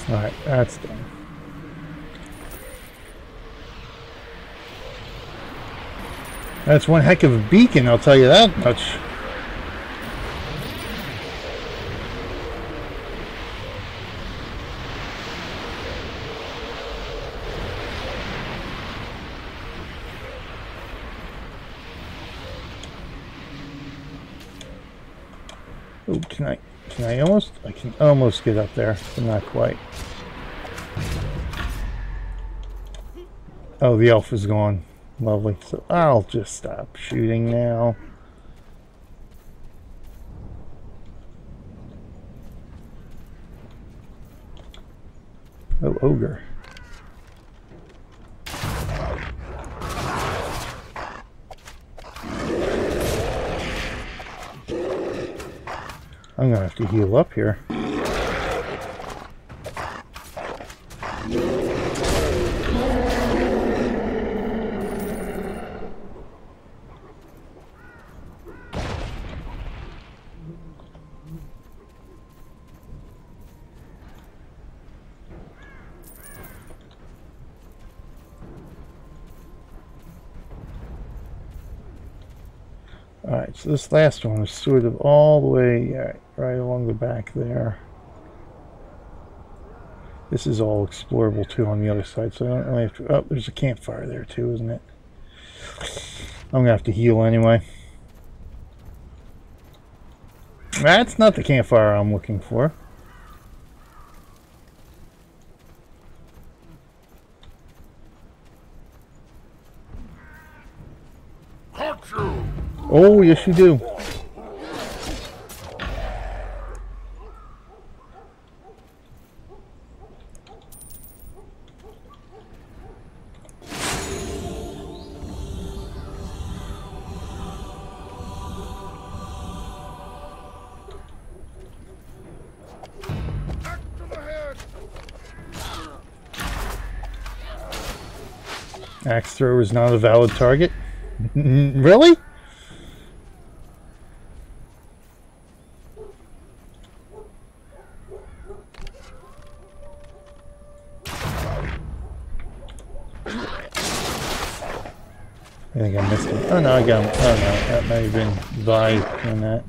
Alright, that's done. That's one heck of a beacon, I'll tell you that much. Oh, I can almost get up there, but not quite. Oh, the elf is gone. Lovely. So I'll just stop shooting now. Oh, ogre. I'm gonna have to heal up here. Alright, so this last one is sort of all the way right along the back there. This is all explorable too on the other side, so I don't really have to... Oh, there's a campfire there too, isn't it? I'm gonna have to heal anyway. That's not the campfire I'm looking for. Oh, yes you do. Axe thrower is not a valid target. Really? I think I missed it. Oh no, I got him. Oh no, that may have been Vi on that.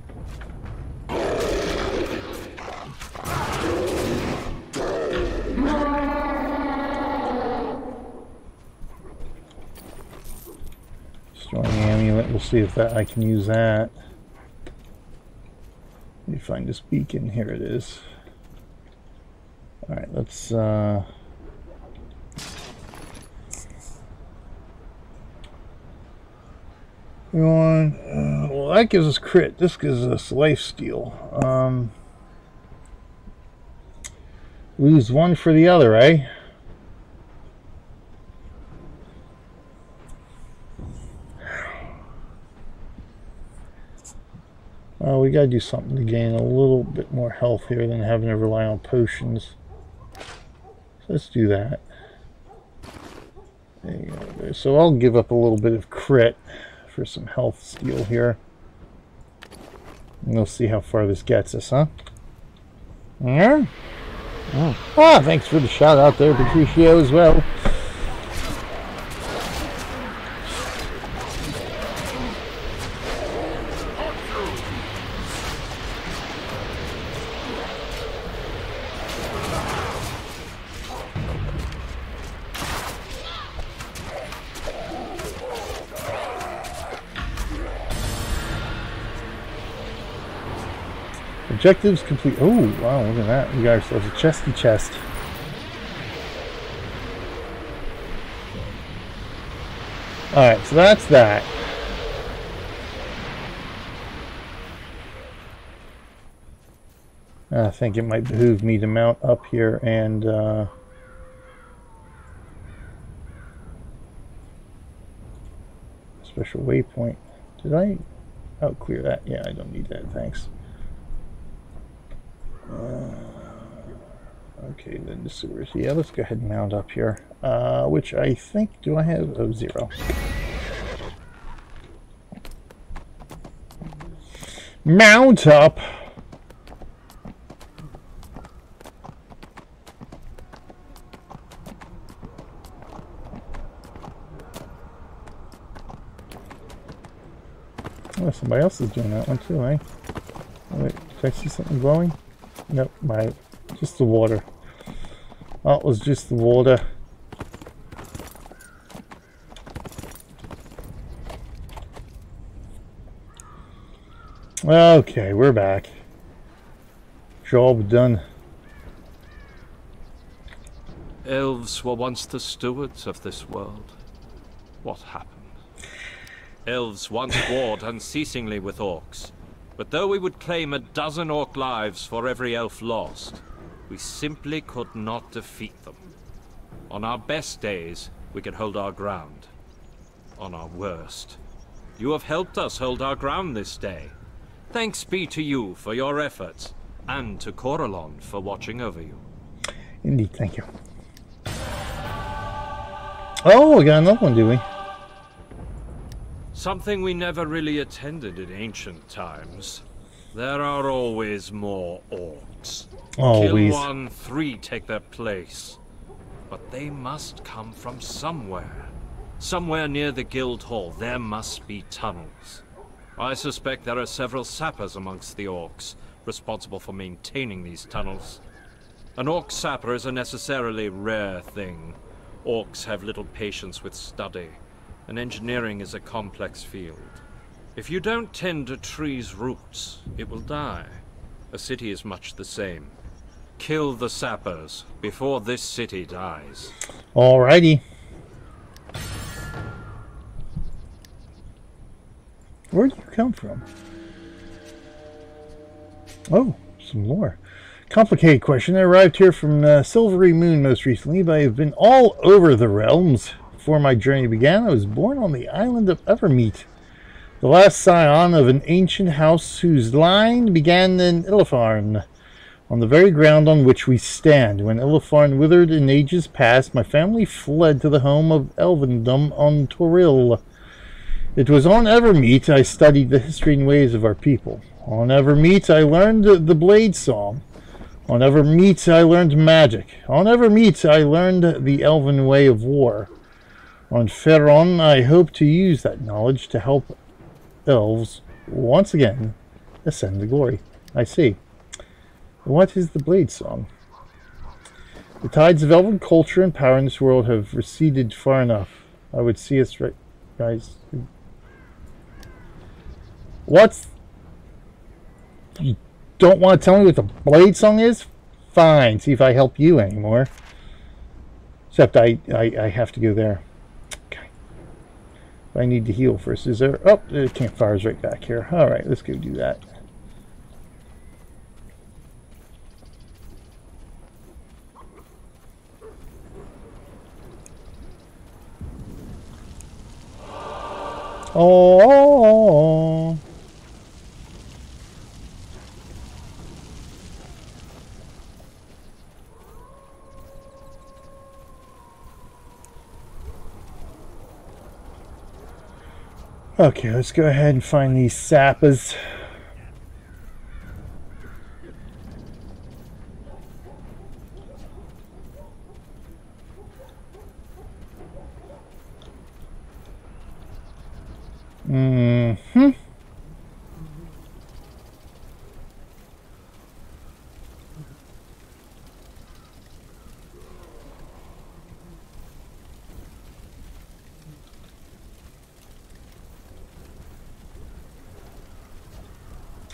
Strong amulet. We'll see if that I can use that. Let me find this beacon. Here it is. All right, let's. Well, that gives us crit. This gives us lifesteal. Lose one for the other, eh? Well, we gotta do something to gain a little bit more health here than having to rely on potions. So let's do that. There you go. So I'll give up a little bit of crit for some health steal here. And we'll see how far this gets us, huh? Yeah. Oh. Ah, thanks for the shout out there, Patricio, as well. Objectives complete. Oh, wow, look at that. We got ourselves a chesty chest. Alright, so that's that. I think it might behoove me to mount up here and special waypoint. Did I? Oh, clear that. Yeah, I don't need that. Thanks. Okay, then the sewers. Yeah, let's go ahead and mount up here. Which I think, do I have? Oh, 0. Mount up! Oh, somebody else is doing that one too, eh? Oh, wait, did I see something glowing? Nope, right. Just the water. Oh, it was just the water. Okay, we're back. Job done. Elves were once the stewards of this world. What happened? Elves once warred unceasingly with orcs. But though we would claim a dozen orc lives for every elf lost, we simply could not defeat them. On our best days, we could hold our ground. On our worst, you have helped us hold our ground this day. Thanks be to you for your efforts, and to Coralon for watching over you. Indeed, thank you. Oh, we got another one, do we? Something we never really attended in ancient times. There are always more orcs. Always. Kill one, 3 take their place. But they must come from somewhere. Somewhere near the guild hall, there must be tunnels. I suspect there are several sappers amongst the orcs, responsible for maintaining these tunnels. An orc sapper is a necessarily rare thing. Orcs have little patience with study, and engineering is a complex field. If you don't tend a tree's roots, it will die. A city is much the same. Kill the sappers before this city dies. Alrighty. Where did you come from? Oh, some lore. Complicated question. I arrived here from Silvery Moon most recently, but I have been all over the realms. Before my journey began, I was born on the island of Evermeet, the last scion of an ancient house whose line began in Illifarn, on the very ground on which we stand. When Illifarn withered in ages past, my family fled to the home of Elvendom on Toril. It was on Evermeet I studied the history and ways of our people. On Evermeet I learned the Blade Song. On Evermeet I learned magic. On Evermeet I learned the Elven way of war. On Ferron I hope to use that knowledge to help elves once again ascend to glory. I see. What is the Blade Song? The tides of elven culture and power in this world have receded far enough. I would see us right, guys. What's... You don't want to tell me what the Blade Song is? Fine, see if I help you anymore. Except I have to go there. Okay. I need to heal first. Is there... Oh, the campfire's right back here. Alright, let's go do that. Oh. Okay, let's go ahead and find these sappers. Mm-hmm.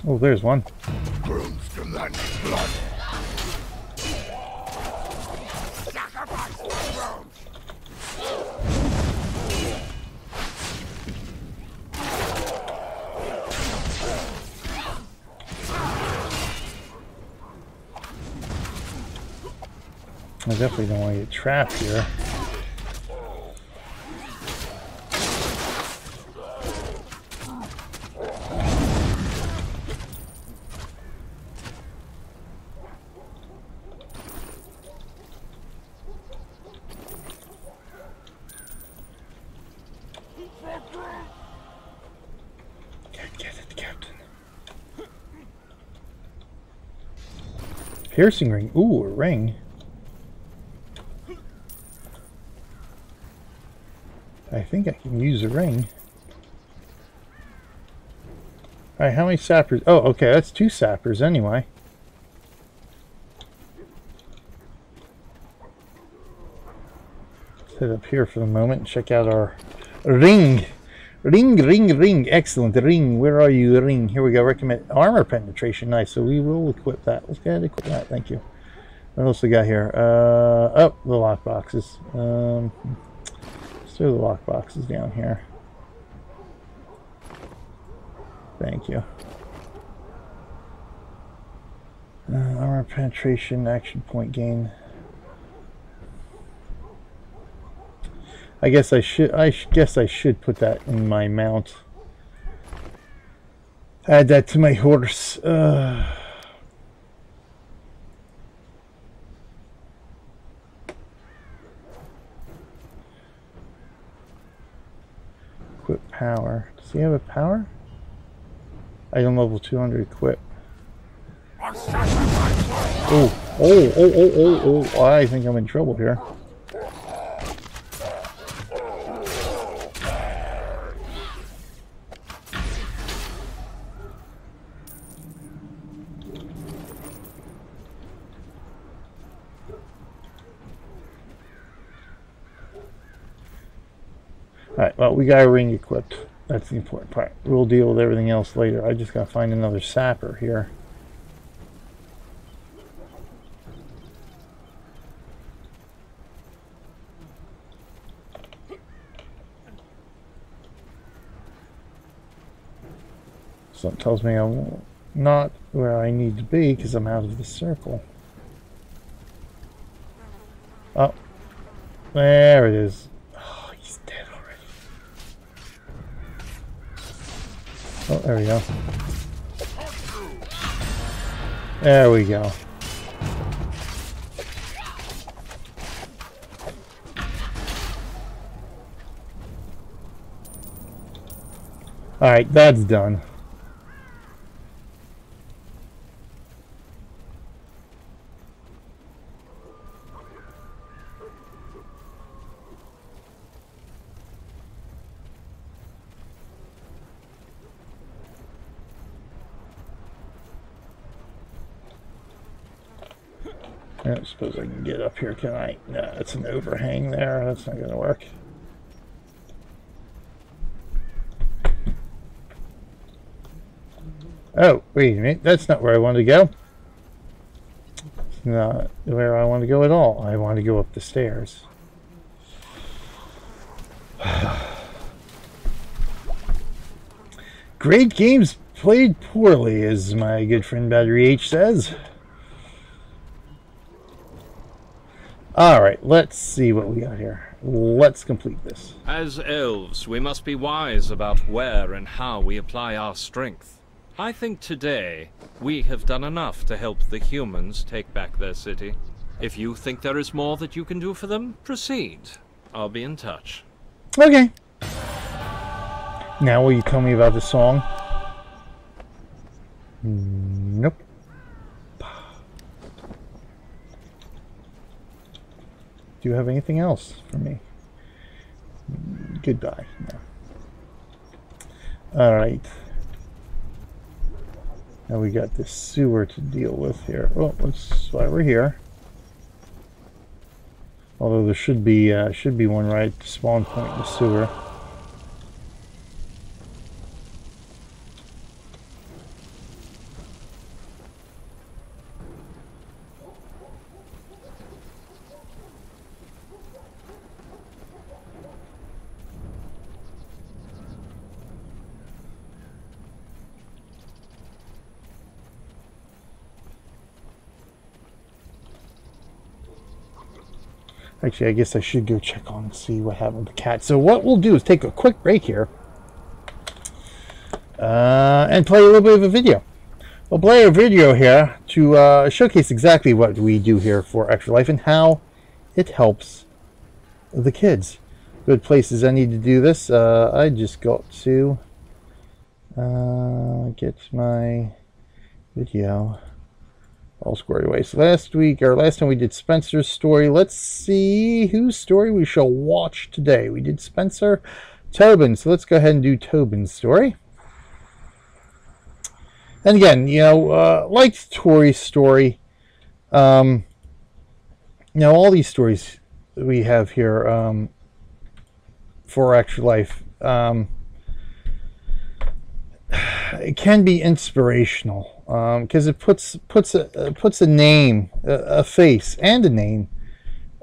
Oh, there's one. Grooms to Land's blood. I definitely don't want to get trapped here. Get it, Captain. Piercing ring. Ooh, a ring. I think I can use a ring. Alright, how many sappers? Oh, okay, that's 2 sappers anyway. Let's head up here for the moment and check out our ring. Ring. Excellent. Ring. Where are you? Ring. Here we go. Recommend armor penetration. Nice. So we will equip that. Let's go ahead and equip that. Thank you. What else we got here? Oh, the lock boxes. Let's throw the lock boxes down here. Thank you. Armor penetration, action point gain. I guess I should put that in my mount. Add that to my horse. Equip power. Does he have a power? Item level 200 equip. Oh, I think I'm in trouble here. Alright, well, we got a ring equipped. That's the important part. We'll deal with everything else later. I just gotta find another sapper here. Something tells me I'm not where I need to be because I'm out of the circle. Oh, there it is. Oh, he's dead already. Oh, there we go. There we go. Alright, that's done. I don't suppose I can get up here, can I? No, it's an overhang there. That's not going to work. Oh, wait a minute. That's not where I want to go. It's not where I want to go at all. I want to go up the stairs. Great games played poorly, as my good friend Battery H says. Alright, let's see what we got here. Let's complete this. As elves, we must be wise about where and how we apply our strength. I think today, we have done enough to help the humans take back their city. If you think there is more that you can do for them, proceed. I'll be in touch. Okay. Now will you tell me about the song? Nope. Do you have anything else for me? Goodbye. No. Alright. Now we got this sewer to deal with here. Oh, that's why we're here. Although there should be one right at the spawn point in the sewer. Actually, I guess I should go check on and see what happened with the cat. So what we'll do is take a quick break here and play a little bit of a video. We'll play a video here to showcase exactly what we do here for Extra Life and how it helps the kids. Good places I need to do this. I just got to get my video all squared away. So last time we did Spencer's story. Let's see whose story we shall watch today. We did Spencer, Tobin. So let's go ahead and do Tobin's story. And again, you know, like Tori's story, you know, all these stories that we have here for Extra Life, it can be inspirational. Because it puts a name, a face, and a name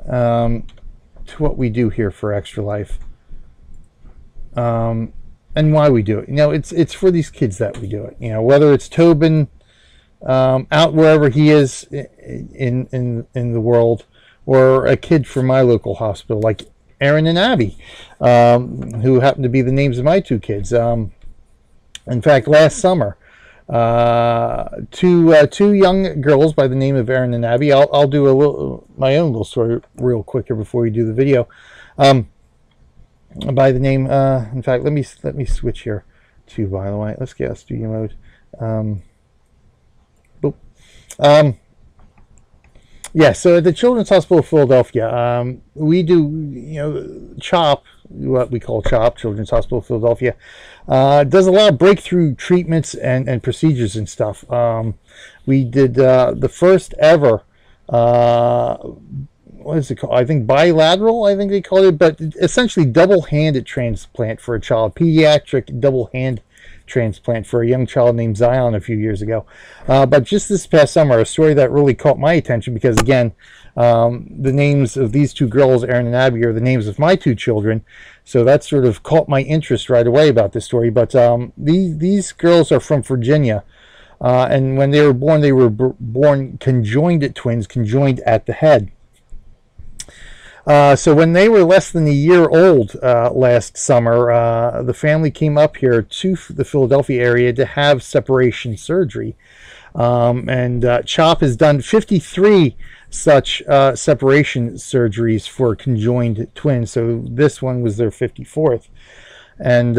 to what we do here for Extra Life, and why we do it. You know, it's for these kids that we do it. You know, whether it's Tobin out wherever he is in the world, or a kid from my local hospital like Aaron and Abby, who happen to be the names of my two kids. In fact, last summer. Two young girls by the name of Aaron and Abby. I'll do my own little story real quick here before we do the video. By the name, in fact, let me switch here to, by the way, let's get studio mode. Boop. Yeah, so at the Children's Hospital of Philadelphia, we do, you know, CHOP, what we call CHOP, Children's Hospital of Philadelphia, does a lot of breakthrough treatments and procedures and stuff. We did the first ever, what is it called? I think bilateral, I think they called it, but essentially double-handed transplant for a child, pediatric double-hand transplant for a young child named Zion a few years ago. But just this past summer, a story that really caught my attention because, again, the names of these two girls, Aaron and Abby, are the names of my two children. So that sort of caught my interest right away about this story. But these girls are from Virginia. And when they were born conjoined twins, conjoined at the head. So when they were less than a year old last summer, the family came up here to the Philadelphia area to have separation surgery. And CHOP has done 53 such separation surgeries for conjoined twins. So this one was their 54th. And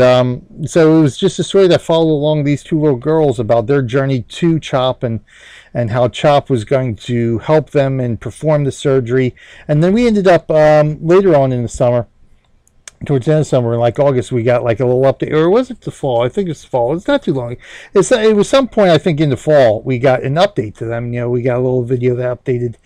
so it was just a story that followed along these two little girls about their journey to CHOP and how CHOP was going to help them and perform the surgery. And then we ended up later on in the summer, towards the end of summer, in like August, we got like a little update, or was it the fall? I think it's the fall. It's not too long. It was some point, I think, in the fall, we got an update to them. You know, we got a little video that updated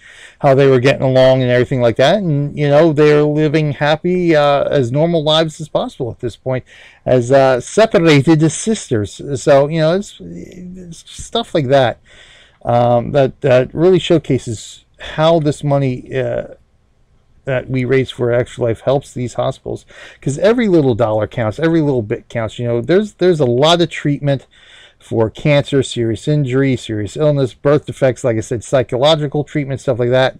how they were getting along and everything like that. And, you know, they're living happy as normal lives as possible at this point as separated sisters. So, you know, it's stuff like that that really showcases how this money that we raise for Extra Life helps these hospitals, because every little dollar counts, every little bit counts. You know, there's a lot of treatment for cancer, serious injury, serious illness, birth defects, like I said, psychological treatment, stuff like that,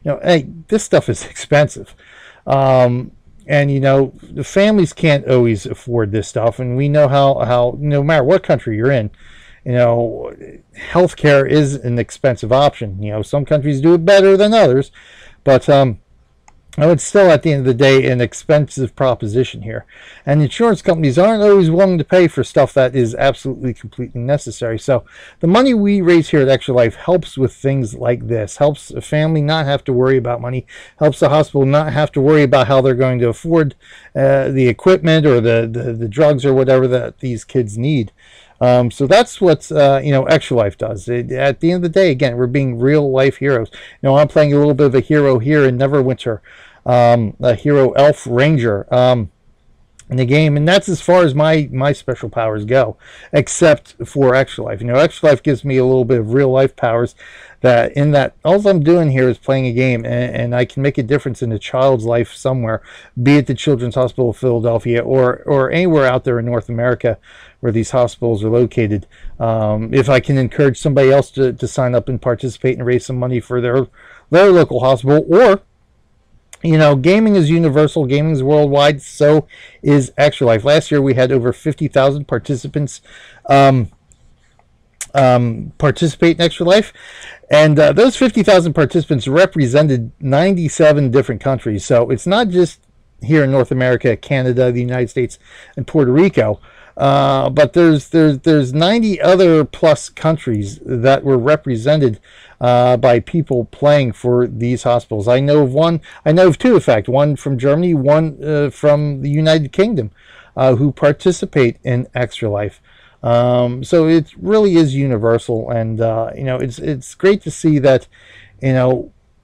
you know, hey, this stuff is expensive. And, you know, the families can't always afford this stuff, and we know how no matter what country you're in, you know, healthcare is an expensive option. You know, some countries do it better than others, but Now, it's still, at the end of the day, an expensive proposition here. And insurance companies aren't always willing to pay for stuff that is absolutely, completely necessary. So the money we raise here at Extra Life helps with things like this. Helps a family not have to worry about money. Helps the hospital not have to worry about how they're going to afford the equipment or the drugs or whatever that these kids need. So that's what Extra Life does. At the end of the day, again, we're being real life heroes. I'm playing a little bit of a hero here in Neverwinter, a hero elf ranger in the game, and that's as far as my special powers go, except for Extra Life. Extra Life gives me a little bit of real life powers. That all I'm doing here is playing a game, and I can make a difference in a child's life somewhere, be it the Children's Hospital of Philadelphia or anywhere out there in North America where these hospitals are located. If I can encourage somebody else to sign up and participate and raise some money for their local hospital, or gaming is universal, gaming is worldwide, so is Extra Life. Last year we had over 50,000 participants participate in Extra Life, and those 50,000 participants represented 97 different countries. So it's not just here in North America, Canada, the United States, and Puerto Rico, but there's 90 other plus countries that were represented by people playing for these hospitals. I know of two, in fact, one from Germany, one from the United Kingdom, who participate in Extra Life. So it really is universal, and it's great to see that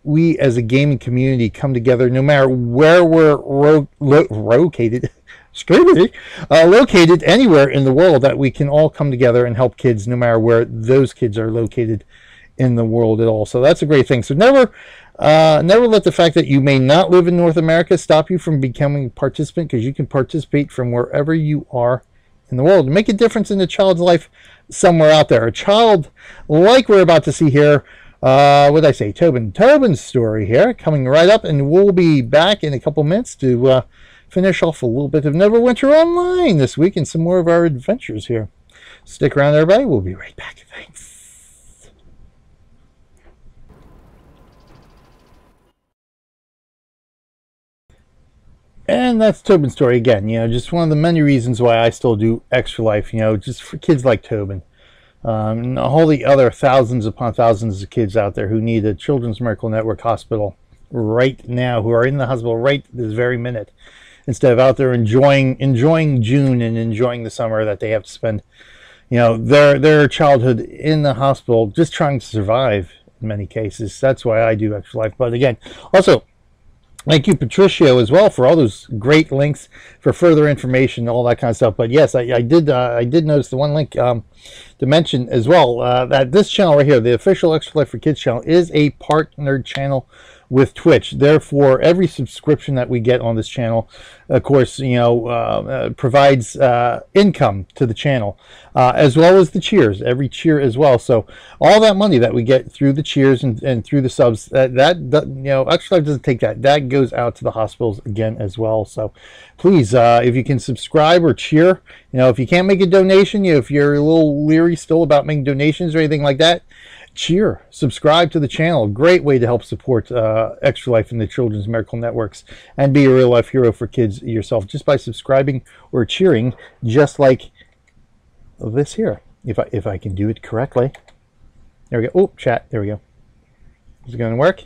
we as a gaming community come together, no matter where we're located. Located anywhere in the world, that we can all come together and help kids, no matter where those kids are located in the world at all. So that's a great thing. So never let the fact that you may not live in North America stop you from becoming a participant, because you can participate from wherever you are in the world and make a difference in a child's life somewhere out there. A child like we're about to see here. What did I say? Tobin's story here, coming right up, and we'll be back in a couple minutes to finish off a little bit of Neverwinter Online this week and some more of our adventures here. Stick around, everybody. We'll be right back. Thanks. And that's Tobin's story again. Just one of the many reasons why I still do Extra Life. Just for kids like Tobin. And all the other thousands upon thousands of kids out there who need a Children's Miracle Network hospital right now, who are in the hospital right this very minute, instead of out there enjoying June and enjoying the summer that they have to spend, their childhood in the hospital, just trying to survive in many cases. That's why I do Extra Life. But again, also, thank you, Patricio, as well, for all those great links for further information, all that kind of stuff. But yes, I did notice the one link to mention as well, that this channel right here, the official Extra Life for Kids channel, is a partnered channel with Twitch. Therefore, every subscription that we get on this channel, of course, provides income to the channel, as well as the cheers, every cheer as well. So all that money that we get through the cheers and through the subs, that Extra Life doesn't take that. That goes out to the hospitals again as well. So please, if you can subscribe or cheer, if you can't make a donation, if you're a little leery still about making donations or anything like that, cheer, subscribe to the channel. Great way to help support Extra Life and the Children's Miracle Networks, and be a real life hero for kids yourself, just by subscribing or cheering, just like this here. If I can do it correctly. There we go. Oh, chat. There we go. Is it going to work?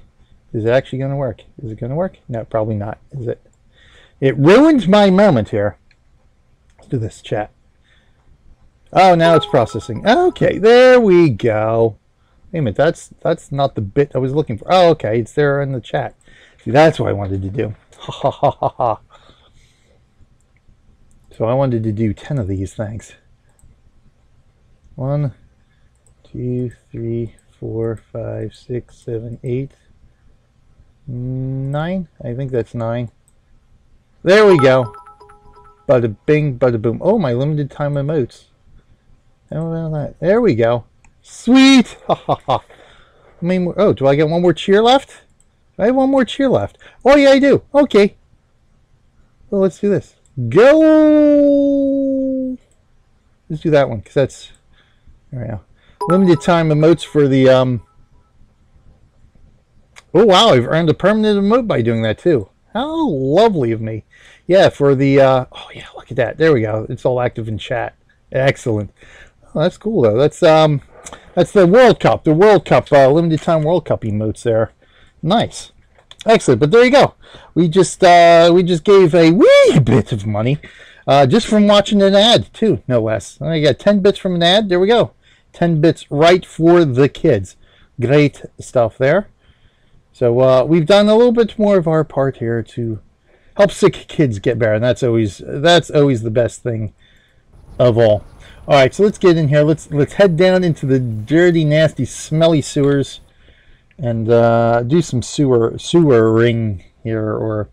Is it actually going to work? Is it going to work? No, probably not. Is it? It ruined my moment here. Let's do this, chat. Oh, now it's processing. Okay, there we go. Wait a minute, that's not the bit I was looking for. Oh, okay, it's there in the chat. See, that's what I wanted to do. Ha ha ha ha ha. So I wanted to do 10 of these things. 1, 2, 3, 4, 5, 6, 7, 8, 9. I think that's 9. There we go. Bada bing, bada boom. Oh, my limited time emotes. How about that? There we go. Sweet! Ha ha ha. I mean, oh, do I get one more cheer left? Do I have one more cheer left? Oh, yeah, I do. Okay. Well, let's do this. Go! Let's do that one, because that's... There we go. Limited time emotes for the... Oh, wow, I've earned a permanent emote by doing that, too. How lovely of me. Yeah, for the, oh yeah, look at that. There we go. It's all active in chat. Excellent. Oh, that's cool, though. That's the World Cup. The World Cup, limited time World Cup emotes there. Nice. Excellent. But there you go. We just gave a wee bit of money, just from watching an ad, too, no less. I got 10 bits from an ad. There we go. 10 bits right for the kids. Great stuff there. So we've done a little bit more of our part here to help sick kids get better, and that's always the best thing of all. All right, so let's get in here. Let's head down into the dirty, nasty, smelly sewers, and do some sewering here, or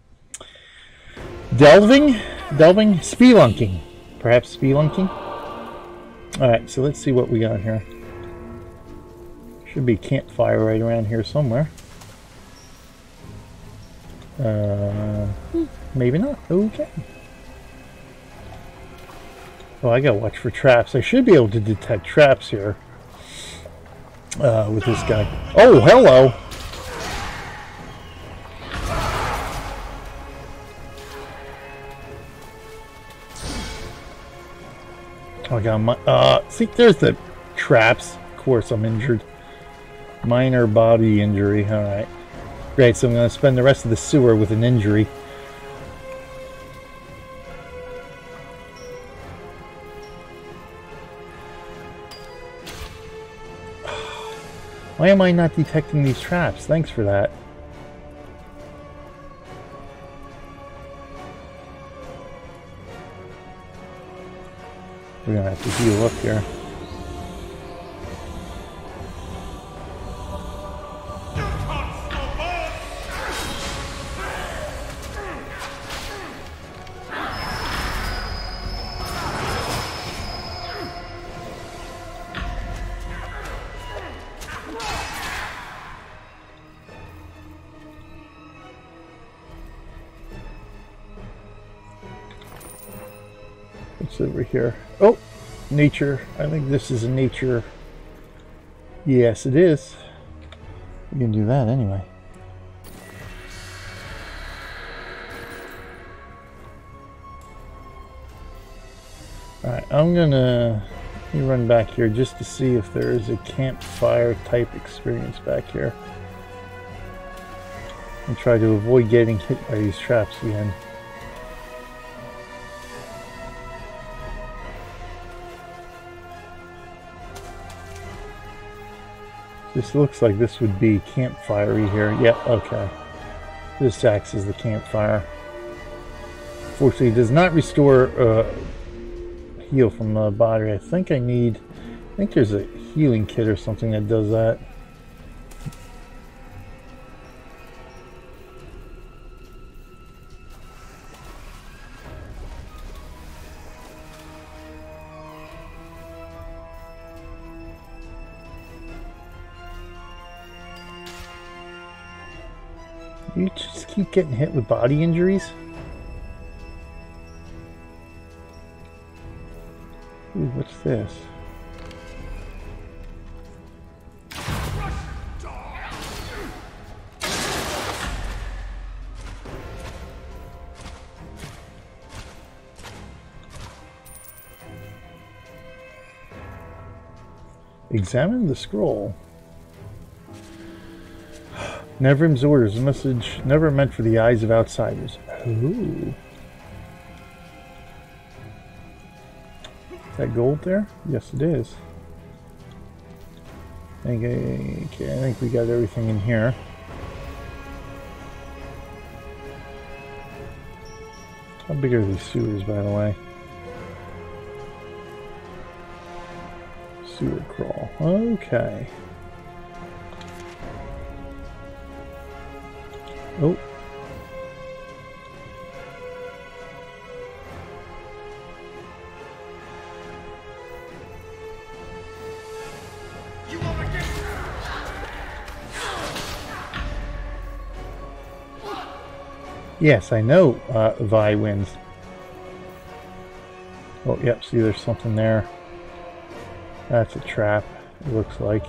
delving, spelunking, perhaps spelunking. All right, so let's see what we got here. Should be a campfire right around here somewhere. Maybe not. Okay. Oh, I gotta watch for traps. I should be able to detect traps here with this guy. Oh, hello. Oh, I got my. See, there's the traps. Of course, I'm injured. Minor body injury. All right. Great. So I'm gonna spend the rest of the sewer with an injury. Why am I not detecting these traps? Thanks for that. We're gonna have to heal up here. Over here. Oh, nature. I think this is a nature. Yes, it is. We can do that anyway. Alright, I'm gonna run back here just to see if there is a campfire type experience back here. And try to avoid getting hit by these traps again. This looks like this would be campfire-y here. Yeah, okay. This acts as the campfire. Fortunately, it does not restore heal from the body. I think there's a healing kit or something that does that. You just keep getting hit with body injuries? Ooh, what's this? Examine the scroll. Neverwinter's orders. A message never meant for the eyes of outsiders. Ooh. Is that gold there? Yes, it is. Okay, I think we got everything in here. How big are these sewers, by the way? Sewer crawl. Okay. Oh. Yes, I know Vi wins. Oh, yep, see there's something there. That's a trap, it looks like.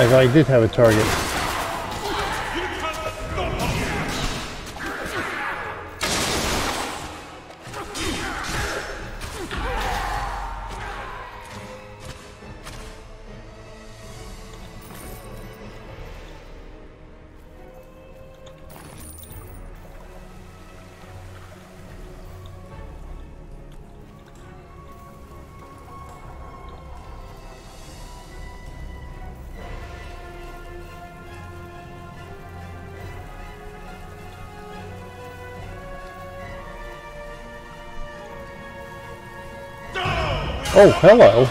as I did have a target. Oh, hello.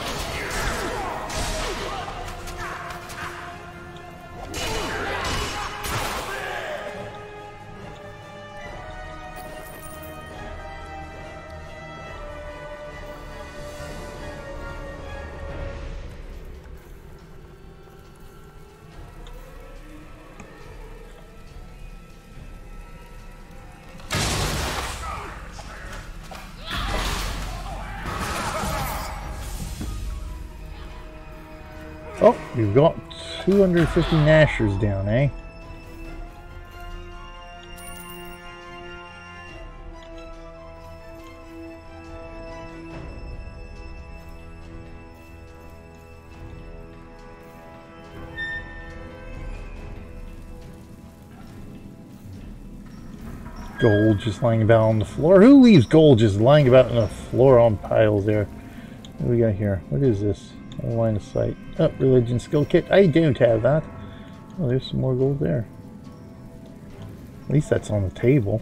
Oh, you've got 250 Nashers down, eh? Gold just lying about on the floor. Who leaves gold just lying about on the floor on piles there? What do we got here? What is this? Line of sight. Oh, religion skill kit. I don't have that. Oh, there's some more gold there. At least that's on the table.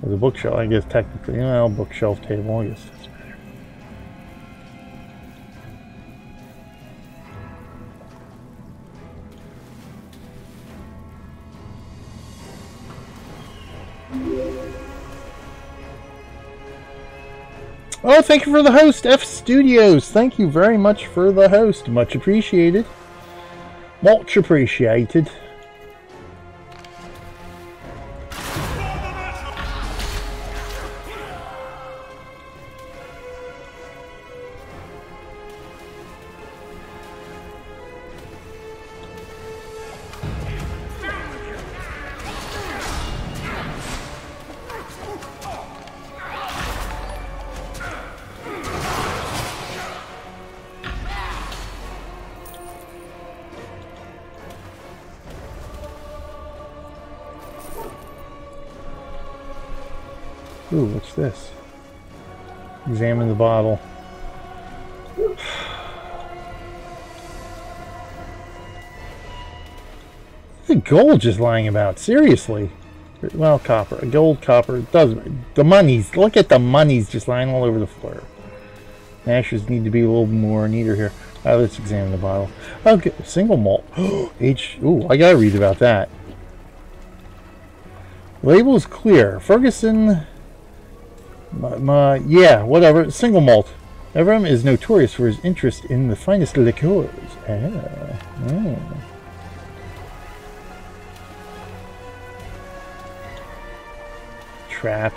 Or the bookshelf, I guess technically. Well, bookshelf table, I guess that's better. Oh, thank you for the host, F Studios. Thank you very much for the host. Much appreciated. Much appreciated. Ooh, what's this? Examine the bottle. The gold just lying about, seriously. Well, copper, gold, copper, doesn't. The monies, look at the monies just lying all over the floor. Nashers need to be a little more neater here. Let's examine the bottle. Okay, single malt. H. Ooh, I gotta read about that. Label is clear. Ferguson. Yeah, whatever. Single malt. Neverwinter is notorious for his interest in the finest liqueurs. Trap.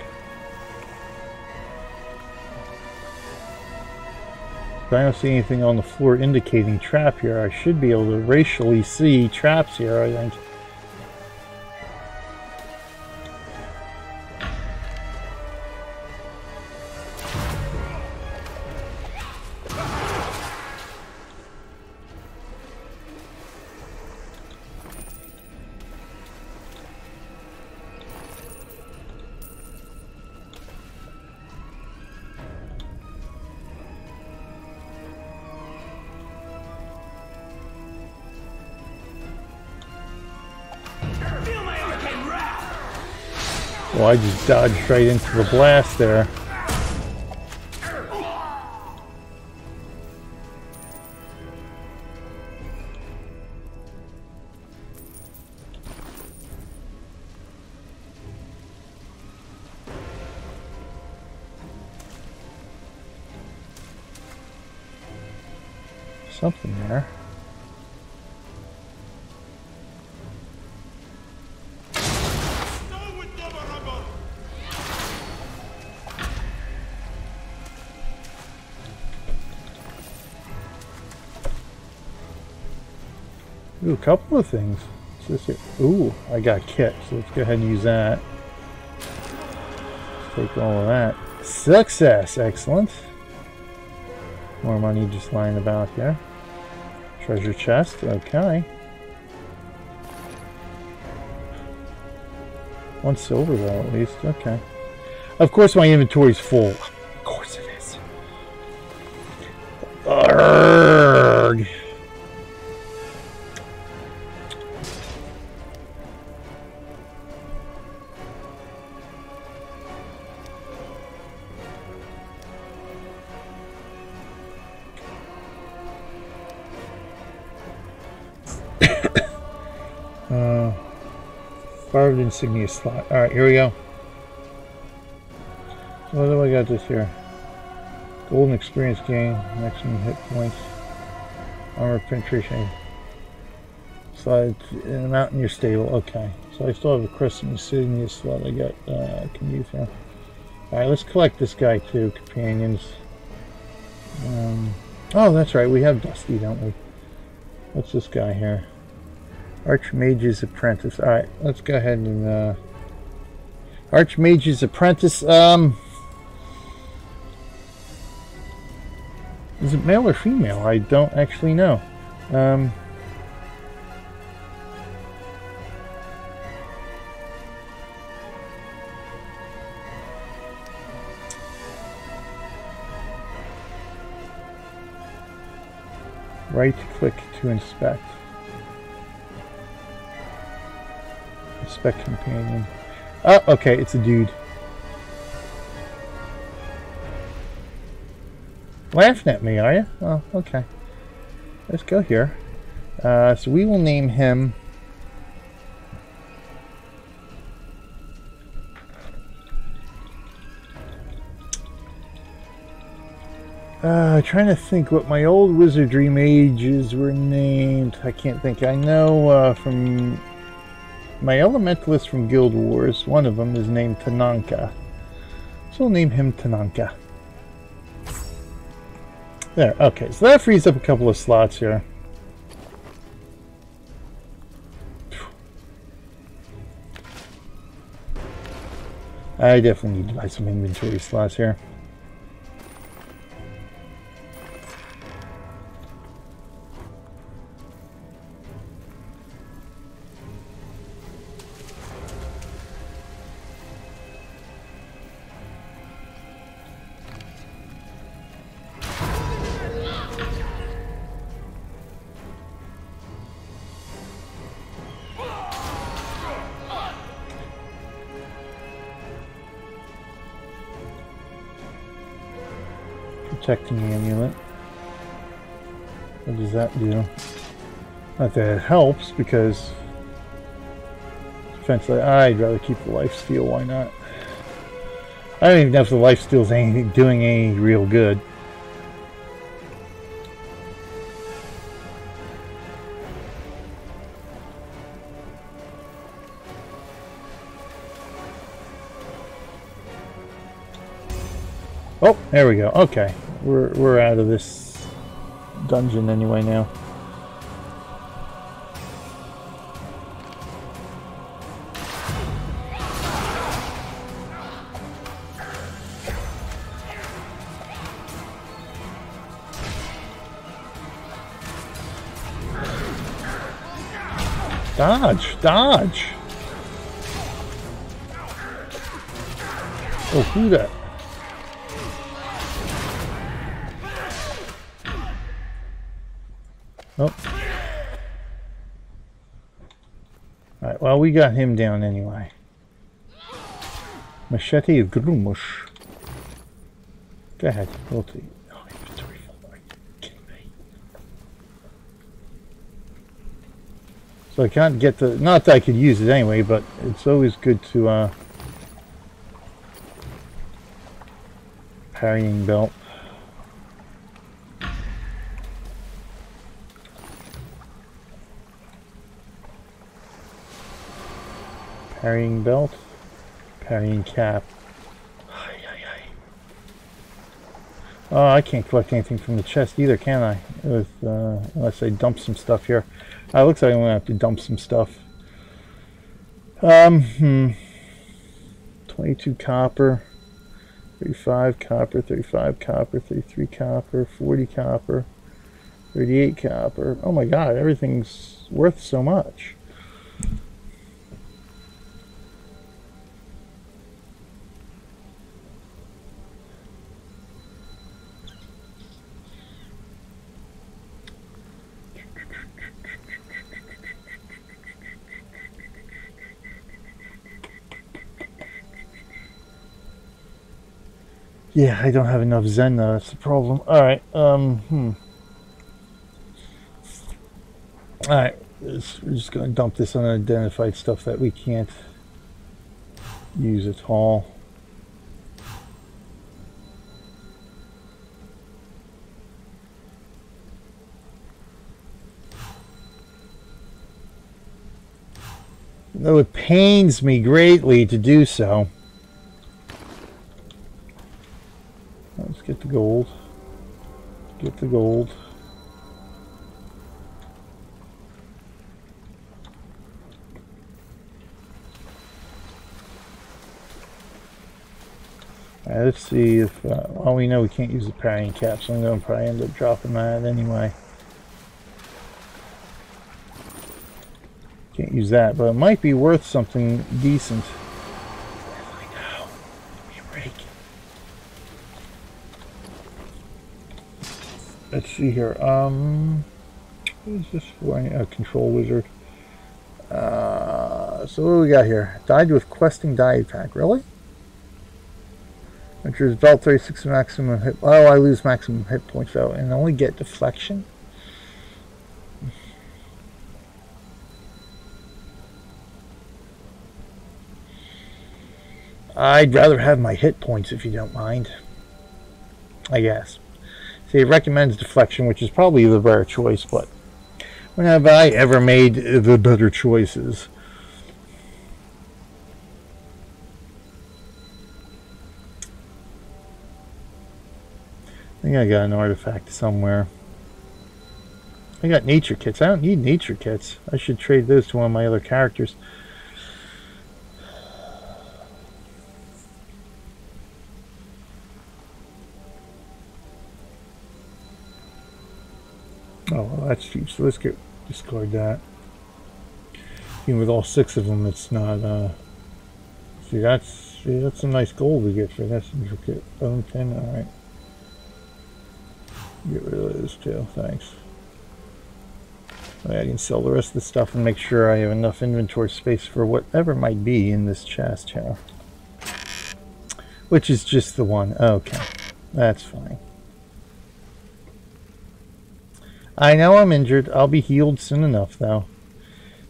If I don't see anything on the floor indicating trap here, I should be able to racially see traps here, I think. Well, I just dodged right into the blast there. Something there. Ooh, a couple of things. What's this here? Ooh, I got a kit, so let's go ahead and use that. Let's take all of that. Success! Excellent. More money just lying about here. Treasure chest, okay. 1 silver though, at least, okay. Of course my inventory's full. Of course it is. Arrgh. Carved insignia slot. Alright, here we go. What do I got this here? Golden experience gain, maximum hit points, armor penetration. Slide in amount in your stable. Okay. So I still have a crescent insignia slot I got can use here. Alright, let's collect this guy too, companions. Oh, that's right, we have Dusty, don't we? What's this guy here? Archmage's Apprentice. Alright, let's go ahead and Archmage's Apprentice. Is it male or female? I don't actually know. Right click to inspect. Inspect companion. Oh, okay, it's a dude. Laughing at me, are you? Oh, okay. Let's go here. So we will name him... trying to think what my old wizardry mages were named. I can't think. I know from my elementalist from Guild Wars, one of them is named Tananka. So we'll name him Tananka. There, okay, so that frees up a couple of slots here. I definitely need to buy some inventory slots here. Protecting the amulet. What does that do? Not that it helps, because defensively, I'd rather keep the lifesteal. Why not? I don't even know if the lifesteal's doing any real good. Oh, there we go. Okay. We're out of this dungeon anyway now. Dodge! Dodge! Oh, who that? Oh. Alright, well, we got him down anyway. Machete of Grumush. Go ahead, we'll take. Oh, inventory full. Are you kidding me? So I can't get the. Not that I could use it anyway, but it's always good to. Parrying belt. Parrying belt, parrying cap. Oh, I can't collect anything from the chest either, can I? With, unless I dump some stuff here. Looks like I'm gonna have to dump some stuff. 22 copper, 35 copper, 35 copper, 33 copper, 40 copper, 38 copper. Oh my god, everything's worth so much. Yeah, I don't have enough Zen though, that's the problem. Alright, Alright, we're just gonna dump this unidentified stuff that we can't use at all. Though it pains me greatly to do so. Let's get the gold. Get the gold. Alright, let's see if, well, we know we can't use the parrying cap, so I'm going to probably end up dropping that anyway. Can't use that, but it might be worth something decent. I know. Give me a break. Let's see here. What is this for? A control wizard. So what do we got here? Died with questing die pack. Really? Enters belt 36 maximum hit. Oh, I lose maximum hit points though, and only get deflection. I'd rather have my hit points if you don't mind. I guess. See, it recommends deflection, which is probably the better choice, but when have I ever made the better choices? I think I got an artifact somewhere. I got nature kits. I don't need nature kits. I should trade those to one of my other characters. Oh, well, that's cheap, so let's discard that. Even with all 6 of them, it's not, see, that's some nice gold we get for this intricate bone pin. Alright. Get rid of those too, thanks. I can sell the rest of the stuff and make sure I have enough inventory space for whatever might be in this chest here. Which is just the one. Okay, that's fine. I know I'm injured. I'll be healed soon enough, though.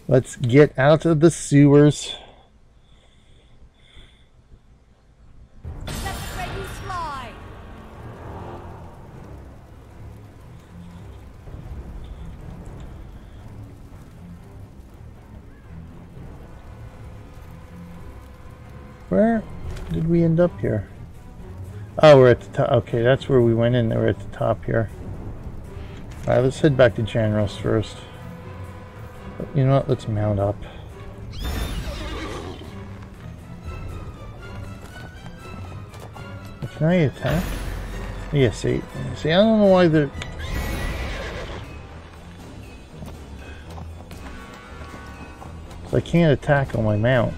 Let's get out of the sewers. Where did we end up here? Oh, we're at the top. Okay, that's where we went in. We're at the top here. Alright, let's head back to General's first. But you know what? Let's mount up. Can I attack? Yes, 8. See, I don't know why they're... So I can't attack on my mount.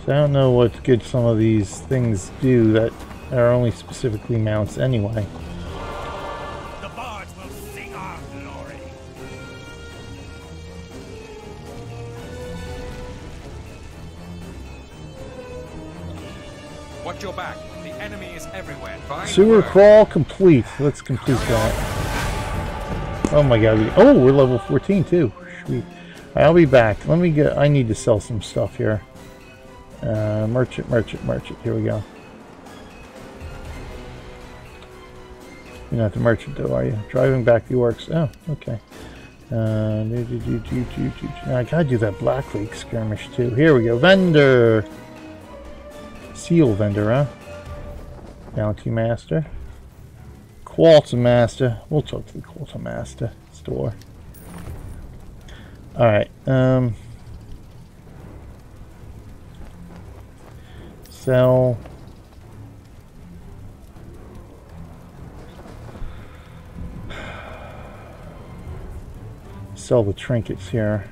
So I don't know what good some of these things do that are only specifically mounts anyway. The bards will sing our glory. Watch your back. The enemy is everywhere. Sewer crawl complete. Let's complete that. Oh my god. Oh, we're level 14 too. Sweet. I'll be back. Let me get... I need to sell some stuff here. Merchant. Here we go. You're not the merchant though, are you? Driving back the orcs. Oh, okay. I gotta do that Black Lake skirmish too. Here we go. Vendor! Seal vendor, huh? Bounty master. Quarter master. We'll talk to the quarter master store. Alright, sell. Sell the trinkets here.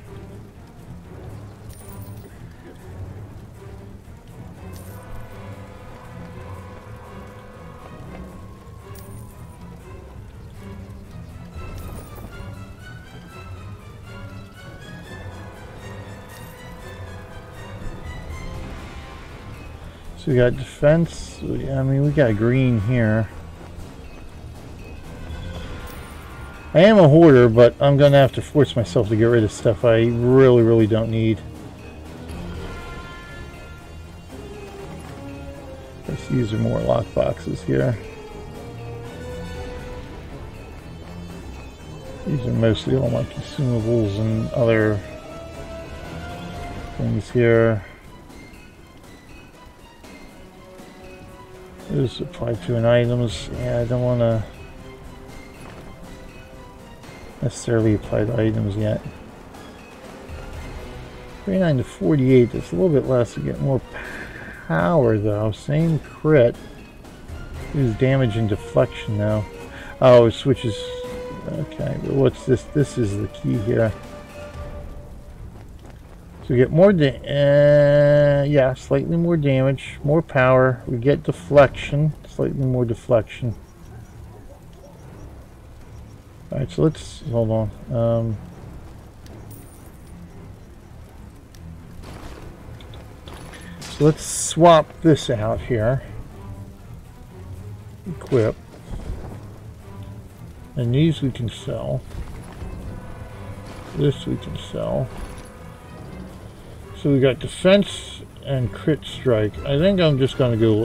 So we got defense. I mean, we got green here. I am a hoarder, but I'm going to have to force myself to get rid of stuff I really, really don't need. Let's use more lock boxes here. These are mostly all my consumables and other things here. Those apply to an items. Yeah, I don't want to necessarily apply to items yet. 39 to 48, that's a little bit less to get more power though. Same crit. Use damage and deflection now. Oh, it switches. Okay, but what's this? This is the key here. So we get more yeah, slightly more damage, more power. We get deflection, slightly more deflection. Alright, so let's hold on. So let's swap this out here. Equip. And these we can sell. This we can sell. So we got defense and crit strike. I think I'm just going to go,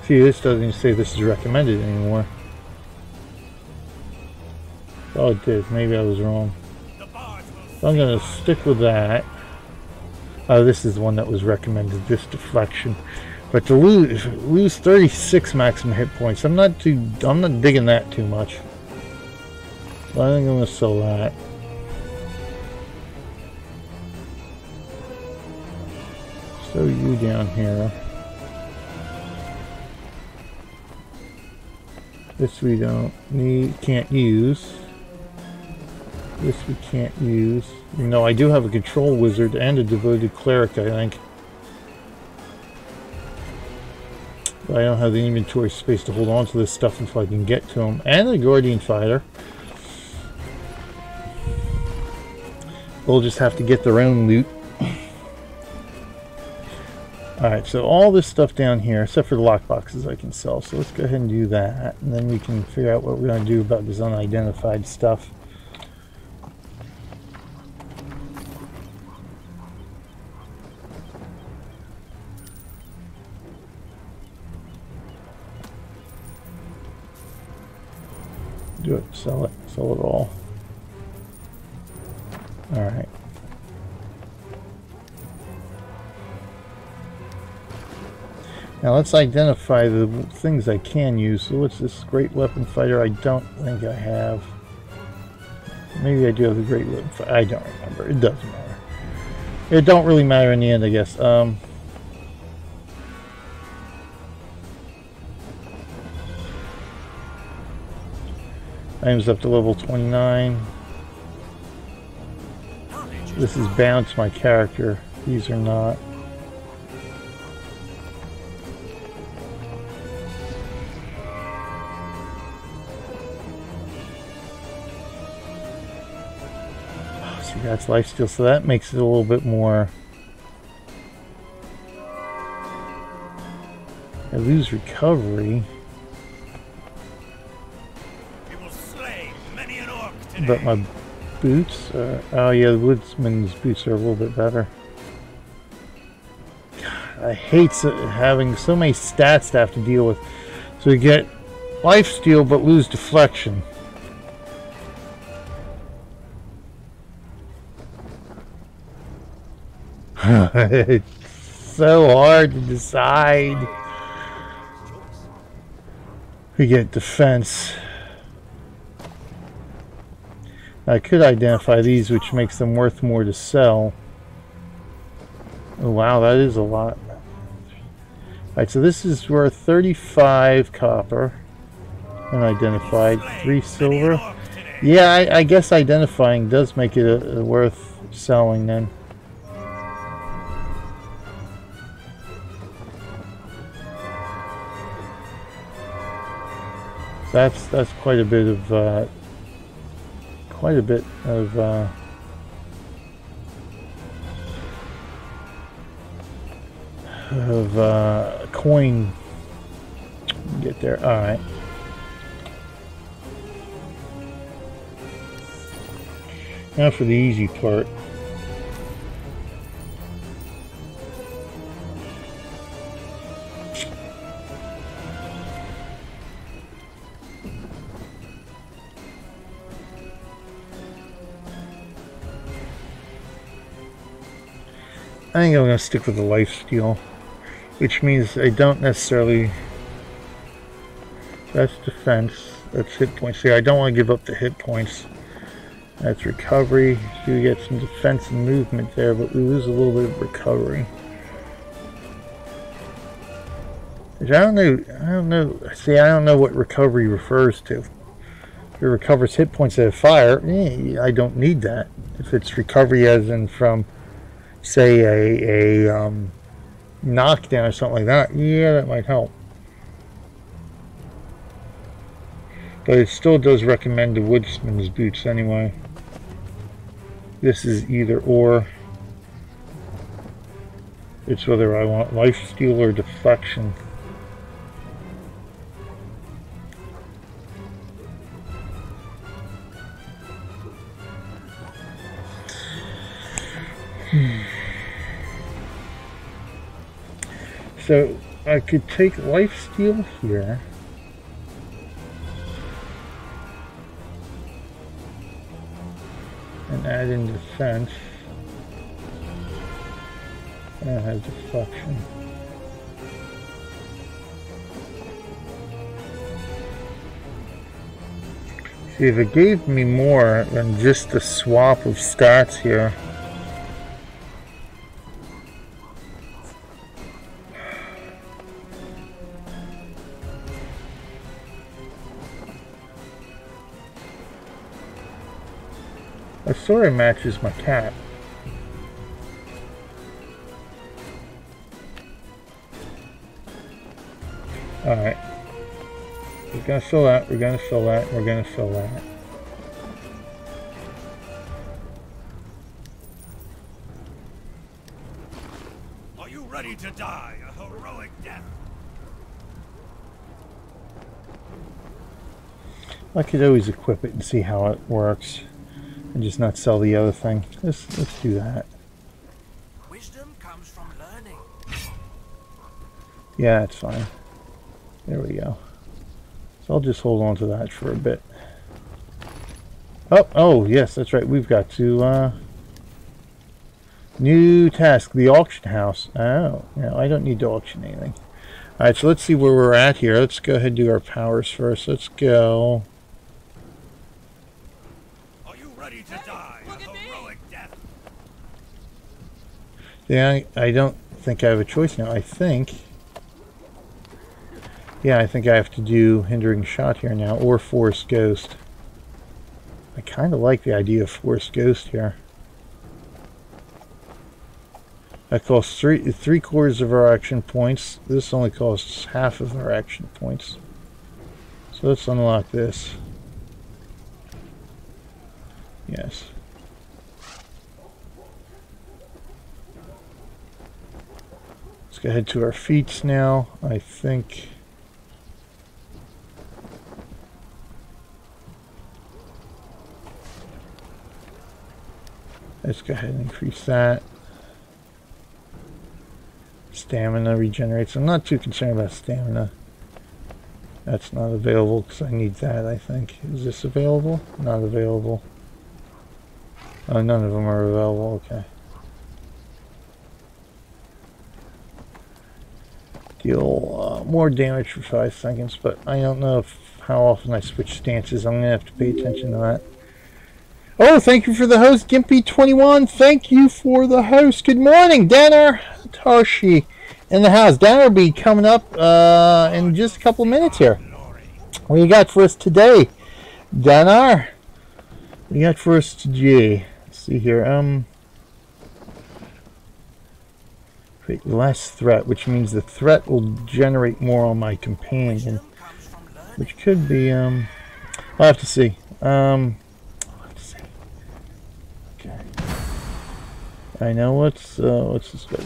see, this doesn't even say this is recommended anymore. Oh, it did. Maybe I was wrong. So I'm going to stick with that. Oh, this is the one that was recommended, this deflection. But to lose 36 maximum hit points, I'm not digging that too much. So I think I'm going to sell that. So you down here. This we don't need, can't use. This we can't use. You know, I do have a control wizard and a devoted cleric, I think. But I don't have the inventory space to hold on to this stuff until I can get to them. And a guardian fighter. We'll just have to get their own loot. Alright, so all this stuff down here, except for the lockboxes I can sell. So let's go ahead and do that. And then we can figure out what we're going to do about this unidentified stuff. Do it, sell it all. Alright. Now let's identify the things I can use. So what's this great weapon fighter? I don't think I have. Maybe I do have the great weapon fighter. I don't remember. It doesn't matter. It don't really matter in the end, I guess. Items up to level 29. This is bound to my character. These are not. See, that's lifesteal, so that makes it a little bit more. I lose recovery. But my boots are, oh yeah, the woodsman's boots are a little bit better. God, I hate having so many stats to have to deal with. So we get lifesteal but lose deflection. It's so hard to decide. We get defense. I could identify these, which makes them worth more to sell. Oh, wow, that is a lot. Alright, so this is worth 35 copper. Unidentified. 3 silver. Yeah, I guess identifying does make it worth selling then. That's quite a bit of coin. Get there. All right. Now for the easy part. I think I'm going to stick with the lifesteal, which means I don't necessarily... That's defense, that's hit points. See, I don't want to give up the hit points. That's recovery. So we get some defense and movement there, but we lose a little bit of recovery. Which I don't know. See, I don't know what recovery refers to. If it recovers hit points at a fire, I don't need that. If it's recovery as in from, say, a knockdown or something like that, yeah, that might help. But it still does recommend the woodsman's boots anyway. This is either or. It's whether I want lifesteal or deflection. So I could take lifesteal here. And add in defense. And I have deflection. See, if it gave me more than just a swap of stats here. My story matches my cat. Alright. We're gonna fill that, we're gonna fill that, we're gonna fill that. Are you ready to die a heroic death? I could always equip it and see how it works. And just not sell the other thing. Let's do that. Wisdom comes from learning. Yeah, that's fine. There we go. So I'll just hold on to that for a bit. Oh yes, that's right. We've got to new task, the auction house. Oh, no, I don't need to auction anything. All right, so let's see where we're at here. Let's go ahead and do our powers first. Let's go. To die a heroic death. Yeah, I don't think I have a choice now. I think I have to do hindering shot here now, or force ghost. I kind of like the idea of force ghost here. That costs three quarters of our action points. This only costs half of our action points. So let's unlock this. Yes. Let's go ahead to our feats now. I think let's go ahead and increase that. Stamina regenerates. I'm not too concerned about stamina. That's not available because I need that, I think. Is this available? Not available. Oh, none of them are available. Okay. Deal more damage for 5 seconds, but I don't know how often I switch stances. I'm going to have to pay attention to that. Oh, thank you for the host, Gimpy21. Thank you for the host. Good morning, Danner Tarshi in the house. Danner will be coming up in just a couple of minutes here. What you got for us today, Danner? What you got for us today? Let's see here. Create less threat, which means the threat will generate more on my companion, which could be I'll have to see. Okay. I know what's this guy?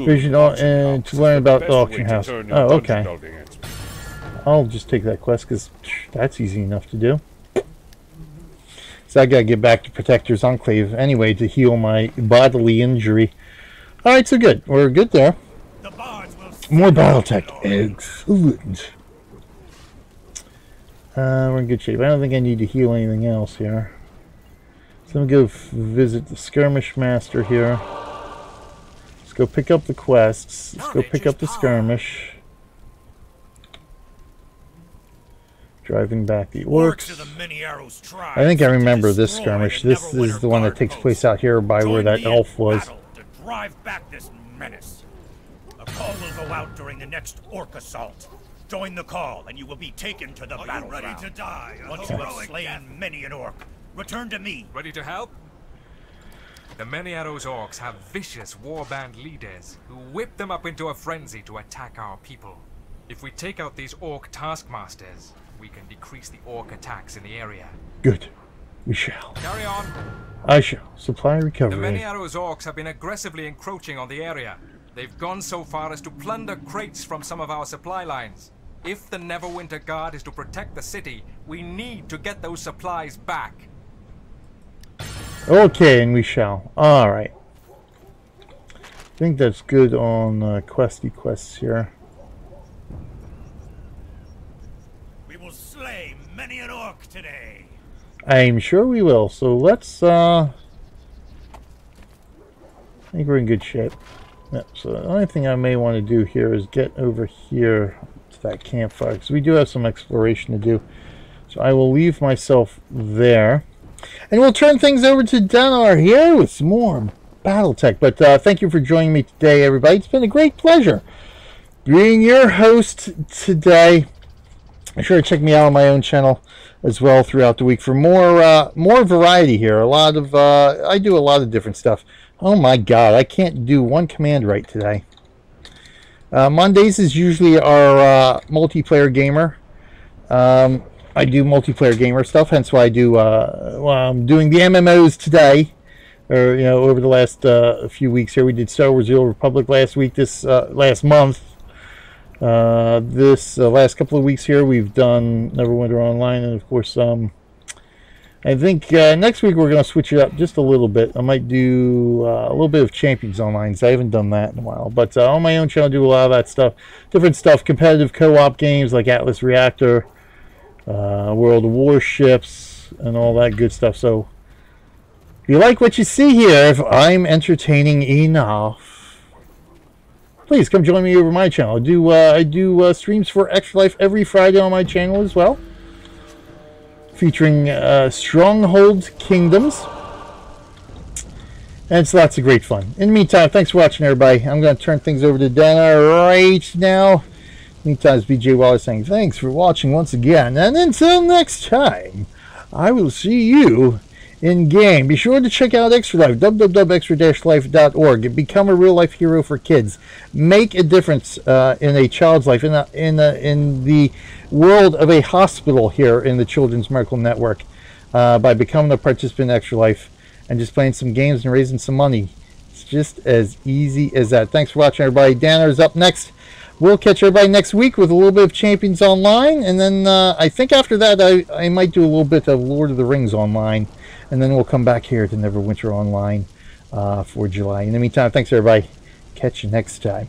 Vision to learn about the auction house. Oh, okay. I'll just take that quest because that's easy enough to do. So I gotta get back to Protector's Enclave anyway to heal my bodily injury. Alright, so good. We're good there. More Battletech. Excellent. We're in good shape. I don't think I need to heal anything else here. So I'm going to go visit the Skirmish Master here. Let's go pick up the quests. Let's go pick up the Skirmish. Driving back the orcs. I think I remember this skirmish. This is the one that takes place out here by where that elf was. Drive back this menace. A call will go out during the next orc assault. Join the call, and you will be taken to the battleground. Ready to die? Once you have slain many an orc, return to me. Ready to help? The Many Arrows orcs have vicious warband leaders who whip them up into a frenzy to attack our people. If we take out these orc taskmasters, we can decrease the orc attacks in the area. Good. We shall. Carry on. I shall. Supply recovery. The Many Arrows orcs have been aggressively encroaching on the area. They've gone so far as to plunder crates from some of our supply lines. If the Neverwinter Guard is to protect the city, we need to get those supplies back. Okay, and we shall. Alright. I think that's good on questy quests here. We will slay many an orc today. I'm sure we will. So let's I think we're in good shape. Yep, so the only thing I may want to do here is get over here to that campfire, because we do have some exploration to do. So I will leave myself there. And we'll turn things over to Danar here with some more Battletech. But thank you for joining me today, everybody. It's been a great pleasure being your host today. Be sure to check me out on my own channel as well throughout the week for more variety here. A lot of I do a lot of different stuff. Oh my god, I can't do one command right today. Mondays is usually our multiplayer gamer. I do multiplayer gamer stuff, hence why I do well, I'm doing the MMOs today, or you know, over the last few weeks here. We did Star Wars: The Old Republic last week. This last month. This last couple of weeks here, we've done Neverwinter Online, and of course, I think next week we're going to switch it up just a little bit. I might do a little bit of Champions Online, so I haven't done that in a while. But on my own channel, I do a lot of that stuff, different stuff, competitive co-op games like Atlas Reactor, World of Warships, and all that good stuff. So if you like what you see here, if I'm entertaining enough, please come join me over my channel. I do streams for Extra Life every Friday on my channel as well, featuring Stronghold Kingdoms. And it's lots of great fun. In the meantime, thanks for watching, everybody. I'm going to turn things over to Dana right now. Meantime, it's BJ Wallace saying thanks for watching once again. And until next time, I will see you in game. Be sure to check out Extra Life, www.extra-life.org, and become a real life hero for kids. Make a difference in a child's life, in the world of a hospital here in the Children's Medical Network, by becoming a participant in Extra Life and just playing some games and raising some money. It's just as easy as that. Thanks for watching, everybody. Danner's up next. We'll catch everybody next week with a little bit of Champions Online, and then I think after that I might do a little bit of Lord of the Rings Online. And then we'll come back here to Neverwinter Online for July. In the meantime, thanks, everybody. Catch you next time.